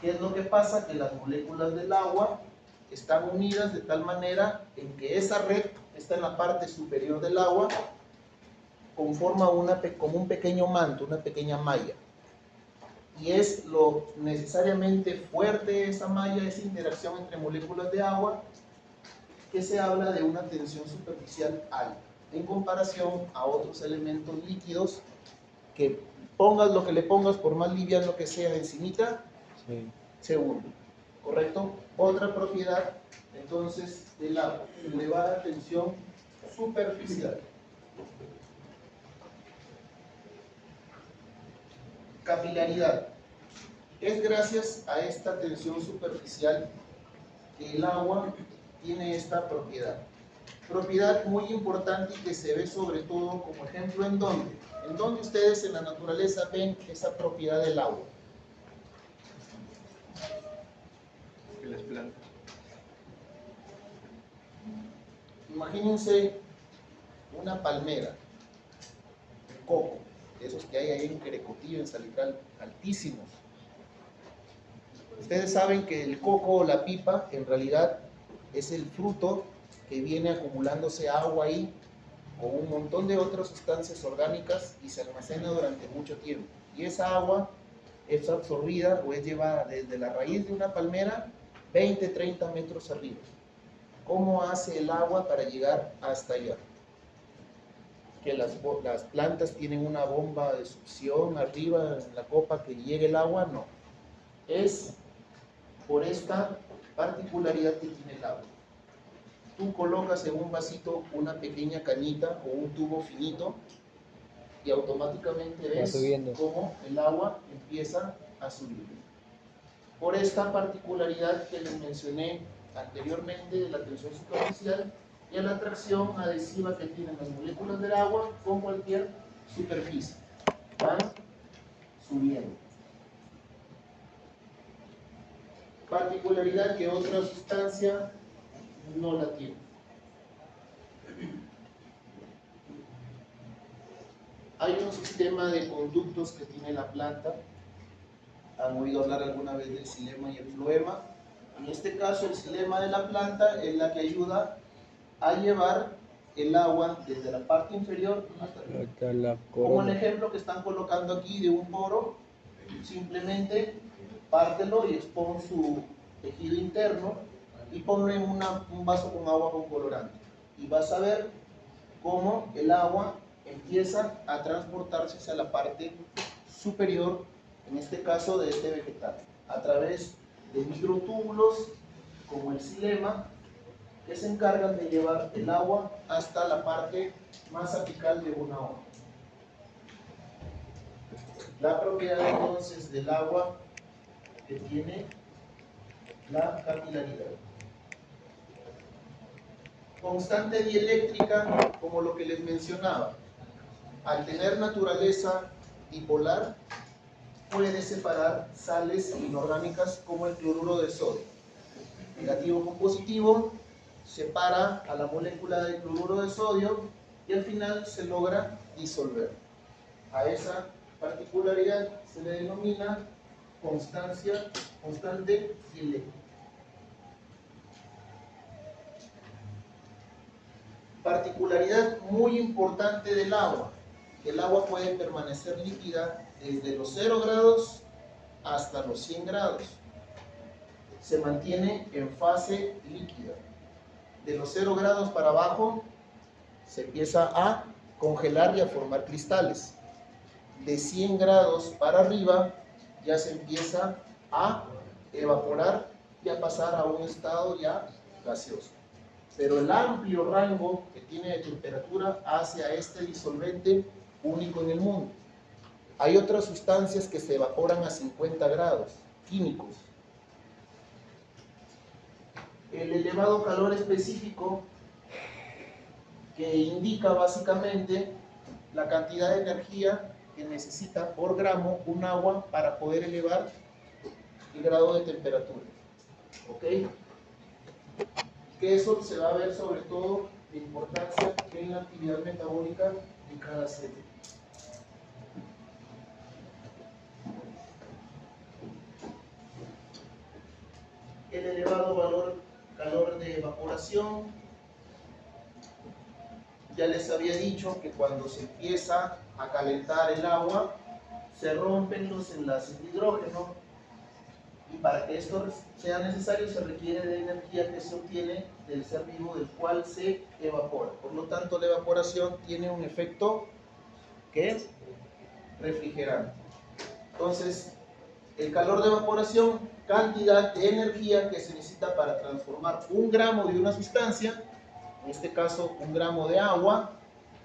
¿Qué es lo que pasa? Que las moléculas del agua están unidas de tal manera en que esa red está en la parte superior del agua, conforma como un pequeño manto, una pequeña malla. Y es lo necesariamente fuerte esa malla, esa interacción entre moléculas de agua, que se habla de una tensión superficial alta, en comparación a otros elementos líquidos que pongas lo que le pongas, por más liviano que sea encimita, Sí. se hunde. ¿Correcto? Otra propiedad, entonces, de la elevada tensión superficial. Capilaridad. Es gracias a esta tensión superficial que el agua tiene esta propiedad. Propiedad muy importante y que se ve sobre todo como ejemplo ¿en dónde? ¿En dónde ustedes en la naturaleza ven esa propiedad del agua? En las plantas. Imagínense una palmera, un coco, esos que hay ahí en Querecotillo, en Salical, altísimos. Ustedes saben que el coco o la pipa en realidad es el fruto que viene acumulándose agua ahí con un montón de otras sustancias orgánicas y se almacena durante mucho tiempo. Y esa agua es absorbida o es llevada desde la raíz de una palmera 20, 30 metros arriba. ¿Cómo hace el agua para llegar hasta allá? Que las plantas tienen una bomba de succión arriba en la copa que llegue el agua, no. Es por esta particularidad que tiene el agua. Tú colocas en un vasito una pequeña cañita o un tubo finito y automáticamente ves cómo el agua empieza a subir. Por esta particularidad que les mencioné anteriormente de la tensión superficial y a la atracción adhesiva que tienen las moléculas del agua con cualquier superficie. Van subiendo. Particularidad que otra sustancia no la tiene. Hay un sistema de conductos que tiene la planta. ¿Han oído hablar alguna vez del xilema y el floema? En este caso, el xilema de la planta es la que ayuda a llevar el agua desde la parte inferior hasta la como el ejemplo que están colocando aquí de un poro. Simplemente pártelo y expon su tejido interno y ponlo en un vaso con agua con colorante. Y vas a ver cómo el agua empieza a transportarse hacia la parte superior, en este caso de este vegetal, a través de microtúbulos como el xilema, que se encargan de llevar el agua hasta la parte más apical de una hoja. La propiedad entonces del agua que tiene la capilaridad. Constante dieléctrica, como lo que les mencionaba. Al tener naturaleza dipolar, puede separar sales inorgánicas como el cloruro de sodio. Negativo con positivo separa a la molécula de cloruro de sodio y al final se logra disolver. A esa particularidad se le denomina constante dieléctrica. Particularidad muy importante del agua. El agua puede permanecer líquida desde los 0 grados hasta los 100 grados. se mantiene en fase líquida. De los 0 grados para abajo se empieza a congelar y a formar cristales. De 100 grados para arriba ya se empieza a evaporar y a pasar a un estado ya gaseoso. Pero el amplio rango que tiene de temperatura hace a este disolvente único en el mundo. Hay otras sustancias que se evaporan a 50 grados, químicos. El elevado calor específico que indica básicamente la cantidad de energía que necesita por gramo un agua para poder elevar el grado de temperatura. ¿Ok? Que eso se va a ver sobre todo de importancia en la actividad metabólica de cada célula. El elevado calor de evaporación, ya les había dicho que cuando se empieza a calentar el agua se rompen los enlaces de hidrógeno, y para que esto sea necesario se requiere de energía que se obtiene del ser vivo del cual se evapora. Por lo tanto, la evaporación tiene un efecto que refrigerante. Entonces, el calor de evaporación, cantidad de energía que se necesita para transformar 1 gramo de una sustancia, en este caso 1 gramo de agua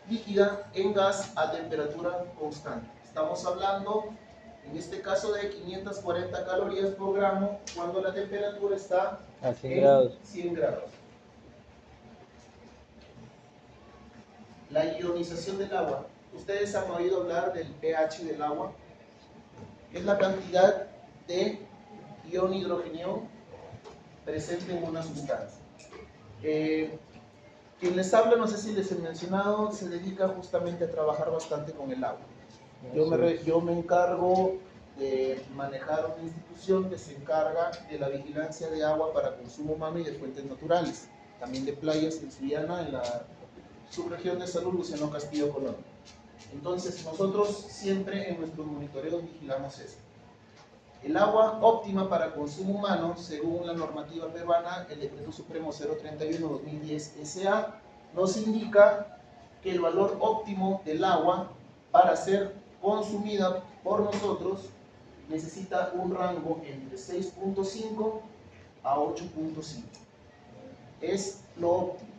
líquida, en gas a temperatura constante. Estamos hablando en este caso de 540 calorías por gramo cuando la temperatura está a 100 en grados. 100 grados. La ionización del agua. ¿Ustedes han oído hablar del pH del agua? Es la cantidad de ion hidrogenio presente en una sustancia. Quien les habla, no sé si les he mencionado, se dedica justamente a trabajar bastante con el agua. Yo me encargo de manejar una institución que se encarga de la vigilancia de agua para consumo humano y de fuentes naturales, también de playas en Sullana, en la subregión de Salud, Luciano Castillo, Colombia. Entonces, nosotros siempre en nuestros monitoreos vigilamos eso. El agua óptima para consumo humano, según la normativa peruana, el Decreto Supremo 031-2010 SA, nos indica que el valor óptimo del agua para ser consumida por nosotros necesita un rango entre 6.5 a 8.5. Es lo óptimo.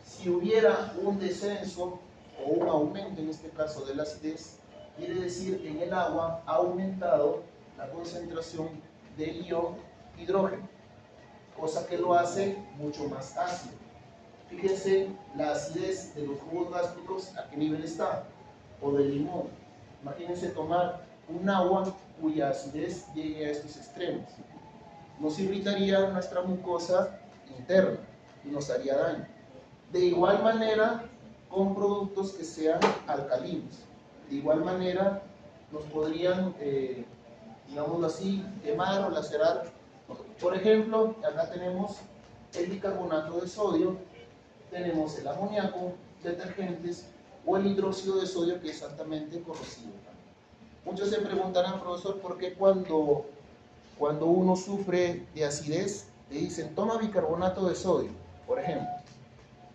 Si hubiera un descenso o un aumento, en este caso de la acidez, quiere decir que en el agua ha aumentado la concentración del ion hidrógeno, cosa que lo hace mucho más ácido. Fíjense la acidez de los jugos gástricos, a qué nivel está, o del limón. Imagínense tomar un agua cuya acidez llegue a estos extremos. Nos irritaría nuestra mucosa interna y nos haría daño. De igual manera, con productos que sean alcalinos. De igual manera, nos podrían, digámoslo así, quemar o lacerar. Por ejemplo, acá tenemos el bicarbonato de sodio, tenemos el amoníaco, detergentes o el hidróxido de sodio, que es altamente corrosivo. Muchos se preguntarán, profesor, ¿por qué cuando uno sufre de acidez le dicen toma bicarbonato de sodio, por ejemplo,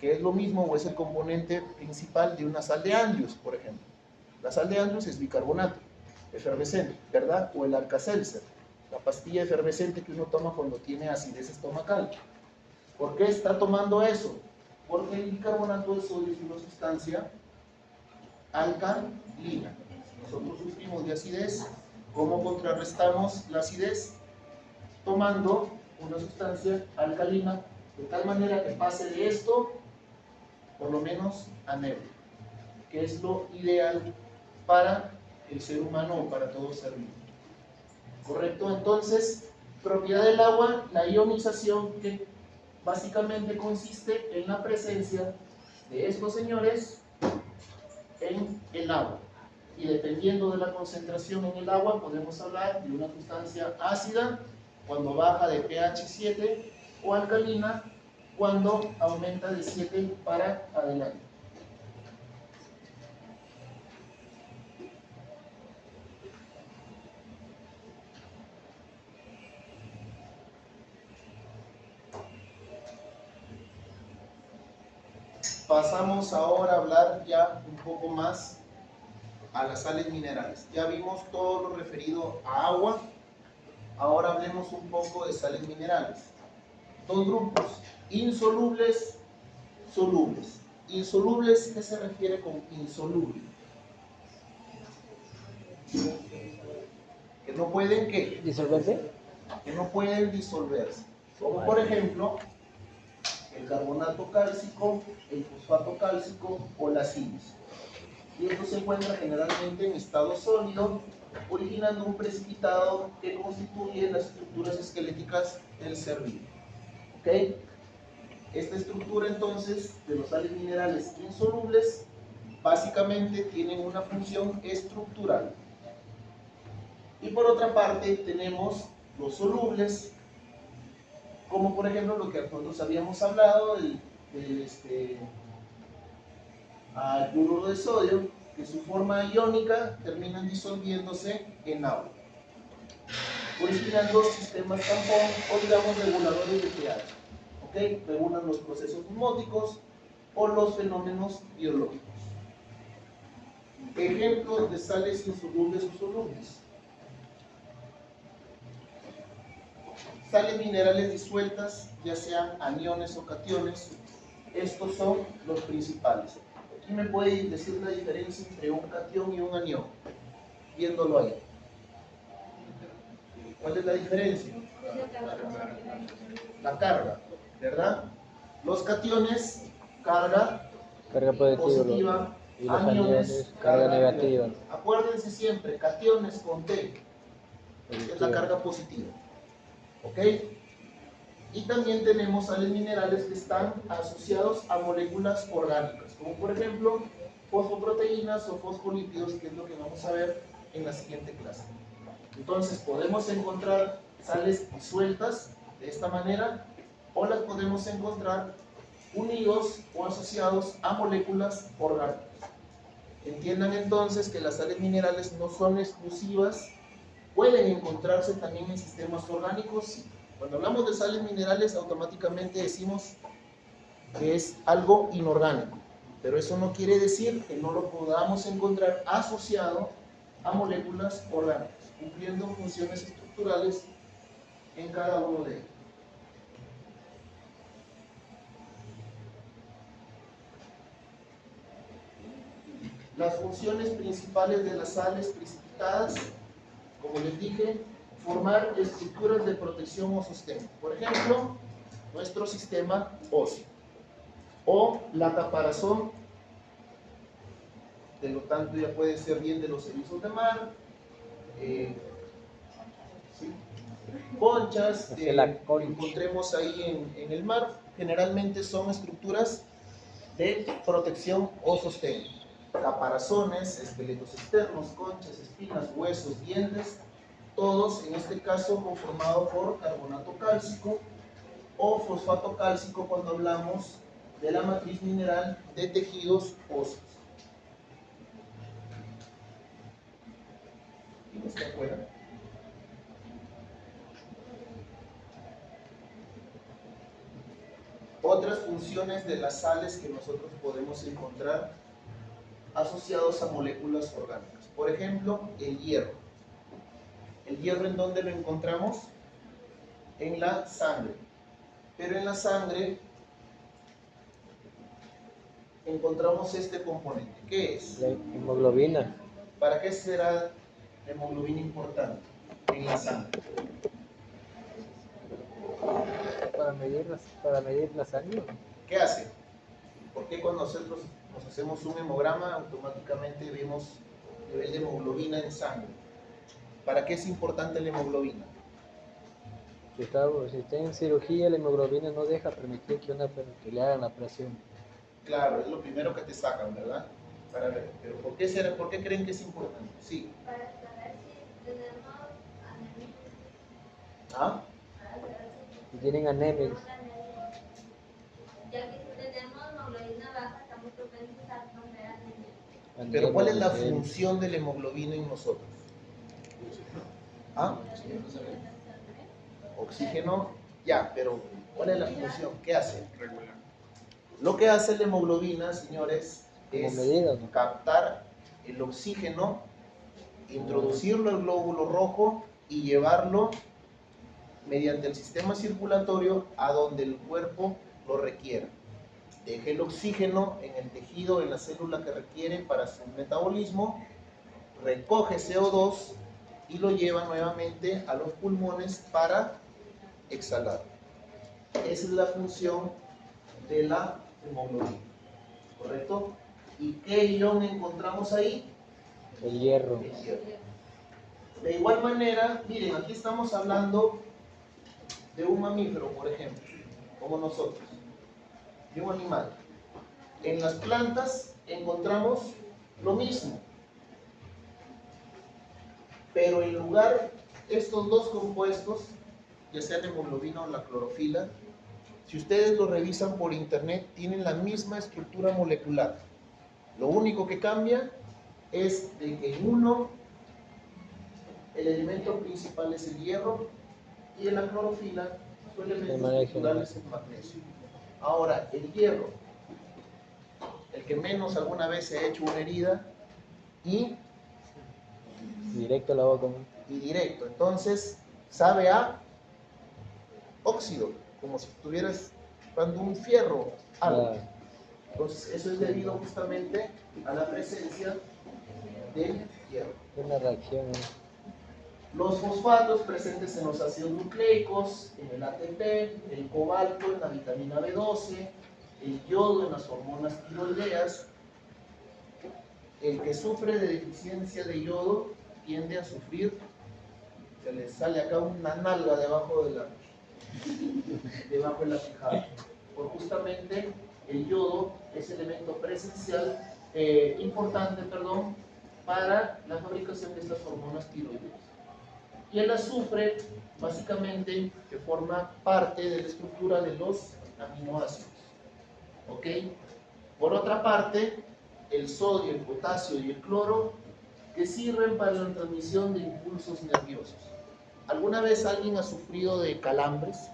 que es lo mismo o es el componente principal de una sal de Andrews, por ejemplo? La sal de Andrews es bicarbonato efervescente, ¿verdad? O el Alka-Seltzer, la pastilla efervescente que uno toma cuando tiene acidez estomacal. ¿Por qué está tomando eso? Porque el bicarbonato de sodio es una sustancia alcalina. Nosotros sufrimos de acidez. ¿Cómo contrarrestamos la acidez? Tomando una sustancia alcalina, de tal manera que pase de esto, por lo menos, a neutro, que es lo ideal para el ser humano o para todo ser vivo. ¿Correcto? Entonces, propiedad del agua, la ionización, que básicamente consiste en la presencia de estos señores en el agua. Y dependiendo de la concentración en el agua, podemos hablar de una sustancia ácida cuando baja de pH 7 o alcalina cuando aumenta de 7 para adelante. pasamos ahora a hablar ya un poco más a las sales minerales. Ya vimos todo lo referido a agua. Ahora hablemos un poco de sales minerales. Dos grupos, insolubles, solubles. Insolubles, ¿qué se refiere con insoluble? Que no pueden, ¿qué? ¿Disolverse? Que no pueden disolverse. Como por ejemplo, el carbonato cálcico, el fosfato cálcico o la sílice. Y esto se encuentra generalmente en estado sólido, originando un precipitado que constituye las estructuras esqueléticas del ser vivo. ¿Ok? Esta estructura entonces de los sales minerales insolubles básicamente tienen una función estructural. Y por otra parte tenemos los solubles, como por ejemplo lo que nosotros habíamos hablado del cloruro de sodio, que su forma iónica terminan disolviéndose en agua, originando sistemas tampón o digamos reguladores de pH. ¿Ok? Regulan los procesos osmóticos o los fenómenos biológicos. Ejemplos de sales insolubles o solubles. Sales minerales disueltas, ya sean aniones o cationes, estos son los principales. ¿Quién me puede decir la diferencia entre un catión y un anión? Viéndolo ahí. ¿Cuál es la diferencia? La carga, ¿verdad? Los cationes, carga positiva, y los aniones, carga negativa. Acuérdense siempre, cationes con T, es la carga positiva. ¿Ok? Y también tenemos sales minerales que están asociados a moléculas orgánicas, como por ejemplo fosfoproteínas o fosfolípidos, que es lo que vamos a ver en la siguiente clase. Entonces podemos encontrar sales disueltas de esta manera, o las podemos encontrar unidos o asociados a moléculas orgánicas. Entiendan entonces que las sales minerales no son exclusivas, pueden encontrarse también en sistemas orgánicos, sí. Cuando hablamos de sales minerales, automáticamente decimos que es algo inorgánico, pero eso no quiere decir que no lo podamos encontrar asociado a moléculas orgánicas, cumpliendo funciones estructurales en cada uno de ellos. Las funciones principales de las sales precipitadas, como les dije, formar estructuras de protección o sostén. Por ejemplo, nuestro sistema óseo o la caparazón, de lo tanto ya puede ser bien de los erizos de mar, ¿sí? Conchas que encontremos ahí en el mar, generalmente son estructuras de protección o sostén. Caparazones, esqueletos externos, conchas, espinas, huesos, dientes, todos en este caso conformados por carbonato cálcico o fosfato cálcico cuando hablamos de la matriz mineral de tejidos óseos. ¿Quién está afuera? Otras funciones de las sales que nosotros podemos encontrar asociados a moléculas orgánicas. Por ejemplo, el hierro. ¿El hierro en dónde lo encontramos? En la sangre. Pero en la sangre encontramos este componente. ¿Qué es? La hemoglobina. ¿Para qué será la hemoglobina importante en la sangre? Para medir la sangre. ¿Qué hace? ¿Por qué cuando nosotros nos hacemos un hemograma automáticamente vemos nivel de hemoglobina en sangre? ¿Para qué es importante la hemoglobina? Si está en cirugía, la hemoglobina no deja permitir que le hagan la operación. Claro, es lo primero que te sacan, ¿verdad? Para ver, pero ¿por qué será? ¿Por qué creen que es importante? Sí. Para saber si tenemos anemia. ¿Ah? Si tienen anemia. Ya que si tenemos hemoglobina baja, estamos propensos a contraer anemia. Pero ¿cuál es la función de la hemoglobina en nosotros? ¿Ah? Oxígeno, ya, pero ¿cuál es la función? ¿Qué hace? Regular. Lo que hace la hemoglobina, señores, es medida, ¿no? captar el oxígeno, introducirlo al glóbulo rojo y llevarlo mediante el sistema circulatorio a donde el cuerpo lo requiera. Deja el oxígeno en el tejido, en la célula que requiere para su metabolismo, recoge CO2 y lo lleva nuevamente a los pulmones para exhalar. Esa es la función de la hemoglobina, ¿correcto? ¿Y qué ion encontramos ahí? El hierro. El hierro. De igual manera, miren, aquí estamos hablando de un mamífero, por ejemplo, como nosotros, de un animal. En las plantas encontramos lo mismo, pero en lugar estos dos compuestos, ya sea la hemoglobina o la clorofila, si ustedes lo revisan por internet, tienen la misma estructura molecular. Lo único que cambia es de que en uno el elemento principal es el hierro y en la clorofila su elemento estructural es el magnesio. Ahora, el hierro, el que menos alguna vez se ha hecho una herida y Directo a la boca. y directo. Entonces, sabe a óxido, como si estuvieras dando un fierro algo. Claro. Entonces, eso es debido justamente a la presencia del hierro. Una reacción. Los fosfatos presentes en los ácidos nucleicos, en el ATP, el cobalto en la vitamina B12, el yodo en las hormonas tiroideas. El que sufre de deficiencia de yodo tiende a sufrir, se le sale acá una nalga debajo de la quijada, por justamente el yodo es elemento importante, para la fabricación de estas hormonas tiroideas. Y el azufre, básicamente, que forma parte de la estructura de los aminoácidos. ¿Ok? Por otra parte, el sodio, el potasio y el cloro, que sirven para la transmisión de impulsos nerviosos. ¿Alguna vez alguien ha sufrido de calambres?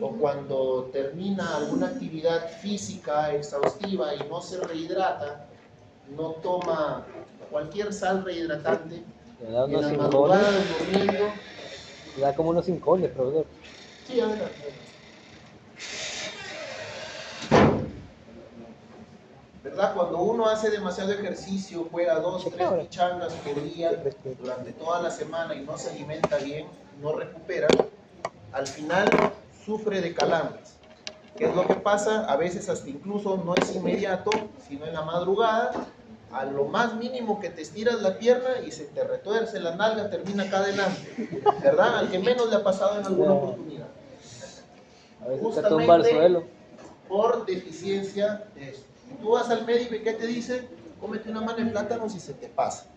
O cuando termina alguna actividad física exhaustiva y no se rehidrata, no toma cualquier sal rehidratante, Le da y en unos la madrugada cincones. durmiendo. Le da como unos cincones, profesor. Sí, a ver. ¿Verdad? Cuando uno hace demasiado ejercicio, juega 2, 3 pichangas por día durante toda la semana y no se alimenta bien, no recupera, al final sufre de calambres. ¿Qué es lo que pasa? A veces hasta incluso no es inmediato, sino en la madrugada, a lo más mínimo que te estiras la pierna y se te retuerce la nalga, termina acá adelante, ¿verdad? Al que menos le ha pasado en alguna oportunidad. A veces te tumba al suelo. Por deficiencia de eso. Tú vas al médico y ¿qué te dice? Cómete una mano de plátanos y se te pasa.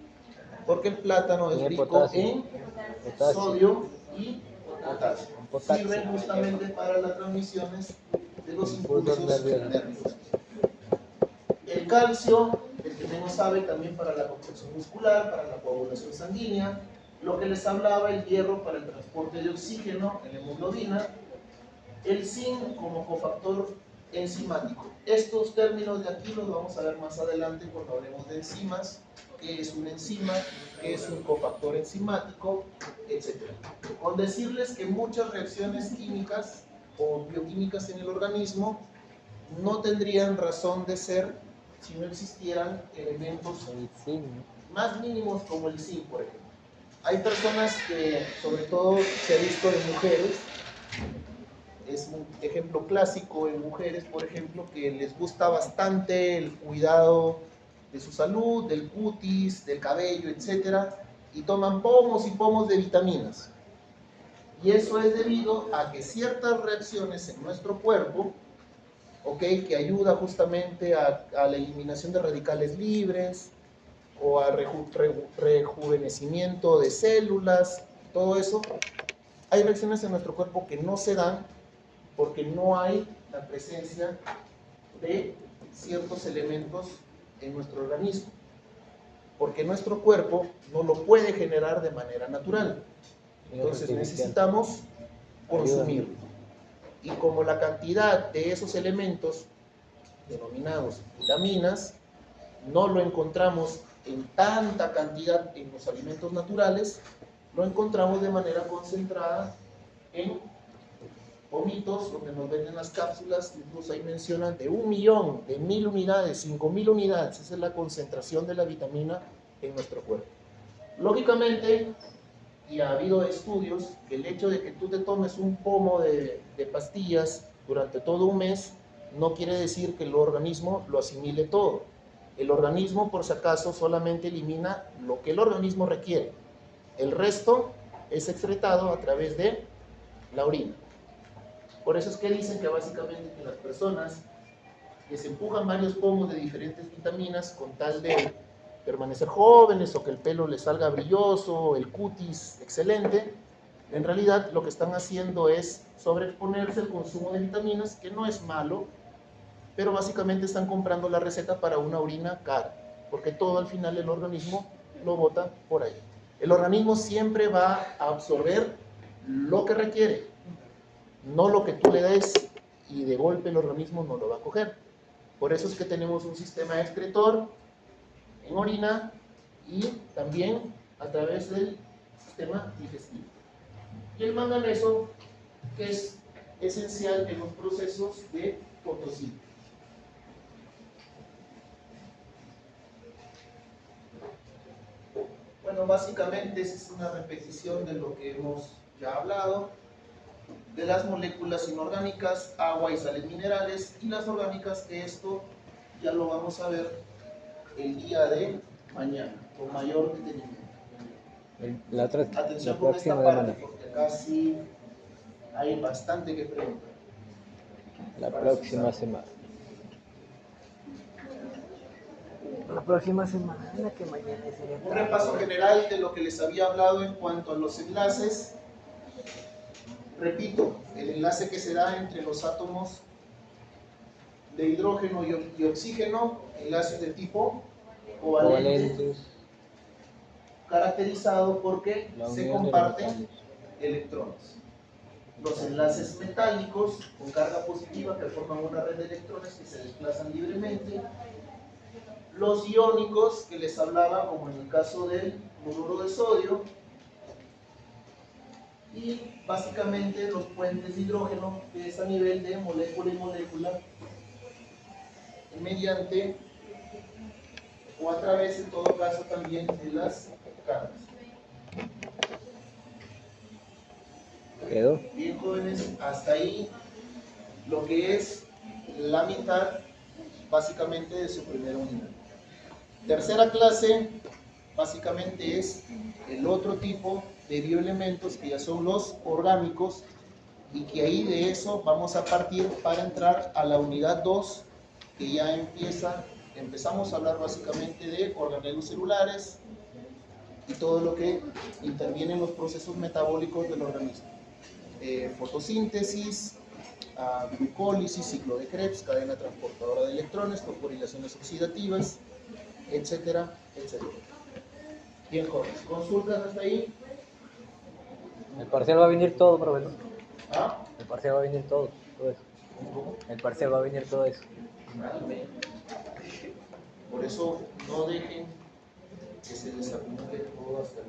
Porque el plátano es rico en sodio y potasio. Sirven justamente para las transmisiones de los impulsos nerviosos. El calcio, el que menos sabe, también para la contracción muscular, para la coagulación sanguínea. Lo que les hablaba, el hierro para el transporte de oxígeno en la hemoglobina. El zinc como cofactor enzimático. Estos términos de aquí los vamos a ver más adelante cuando hablemos de enzimas, qué es una enzima, qué es un cofactor enzimático, etc. Con decirles que muchas reacciones químicas o bioquímicas en el organismo no tendrían razón de ser si no existieran elementos más mínimos como el zinc, por ejemplo. Hay personas que, sobre todo se ha visto en mujeres, es un ejemplo clásico en mujeres, por ejemplo, que les gusta bastante el cuidado de su salud, del cutis, del cabello, etc. Y toman pomos y pomos de vitaminas. Y eso es debido a que ciertas reacciones en nuestro cuerpo, que ayuda justamente a la eliminación de radicales libres o a rejuvenecimiento de células, todo eso, hay reacciones en nuestro cuerpo que no se dan porque no hay la presencia de ciertos elementos en nuestro organismo, porque nuestro cuerpo no lo puede generar de manera natural. Entonces necesitamos consumirlo. Y como la cantidad de esos elementos denominados vitaminas, no lo encontramos en tanta cantidad en los alimentos naturales, lo encontramos de manera concentrada en pomitos, donde nos venden las cápsulas, incluso ahí mencionan de 1.000.000, de 1.000 unidades, 5.000 unidades, esa es la concentración de la vitamina en nuestro cuerpo. Lógicamente, y ha habido estudios, que el hecho de que tú te tomes un pomo de pastillas durante todo un mes, no quiere decir que el organismo lo asimile todo. El organismo, por si acaso, solamente elimina lo que el organismo requiere. El resto es excretado a través de la orina. Por eso es que dicen que básicamente que las personas que se empujan varios pomos de diferentes vitaminas con tal de permanecer jóvenes o que el pelo les salga brilloso, el cutis excelente, en realidad lo que están haciendo es sobreexponerse al consumo de vitaminas, que no es malo, pero básicamente están comprando la receta para una orina cara, porque todo al final el organismo lo bota por ahí. El organismo siempre va a absorber lo que requiere, no lo que tú le des, y de golpe el organismo no lo va a coger. Por eso es que tenemos un sistema excretor en orina y también a través del sistema digestivo. Y el manganeso, que es esencial en los procesos de fotosíntesis. Bueno, básicamente esa es una repetición de lo que hemos ya hablado, de las moléculas inorgánicas, agua y sales minerales, y las orgánicas, que esto ya lo vamos a ver el día de mañana, con mayor detenimiento. Atención con esta parte, porque acá sí hay bastante que preguntar. La próxima semana. La próxima semana, que mañana sería. Un repaso general de lo que les había hablado en cuanto a los enlaces. Repito, el enlace que se da entre los átomos de hidrógeno y oxígeno, enlaces de tipo covalente, caracterizado porque se comparten electrones. Los enlaces metálicos con carga positiva, que forman una red de electrones que se desplazan libremente. Los iónicos, que les hablaba, como en el caso del cloruro de sodio. Y básicamente los puentes de hidrógeno, que es a nivel de molécula y molécula, mediante o a través, en todo caso, también de las cargas. ¿Quedó? Bien, jóvenes, hasta ahí lo que es la mitad básicamente de su primera unidad. Tercera clase básicamente es el otro tipo de bioelementos, que ya son los orgánicos, y que ahí de eso vamos a partir para entrar a la unidad 2, que ya empezamos a hablar básicamente de organelos celulares y todo lo que interviene en los procesos metabólicos del organismo. Fotosíntesis, glucólisis, ciclo de Krebs, cadena transportadora de electrones, fosforilaciones oxidativas, etcétera, etcétera. Bien, jóvenes, ¿consultas hasta ahí? El parcial va a venir todo, profesor. ¿Ah? El parcial va a venir todo eso. El parcial va a venir todo eso. Por eso no dejen que se les acumule todo hasta el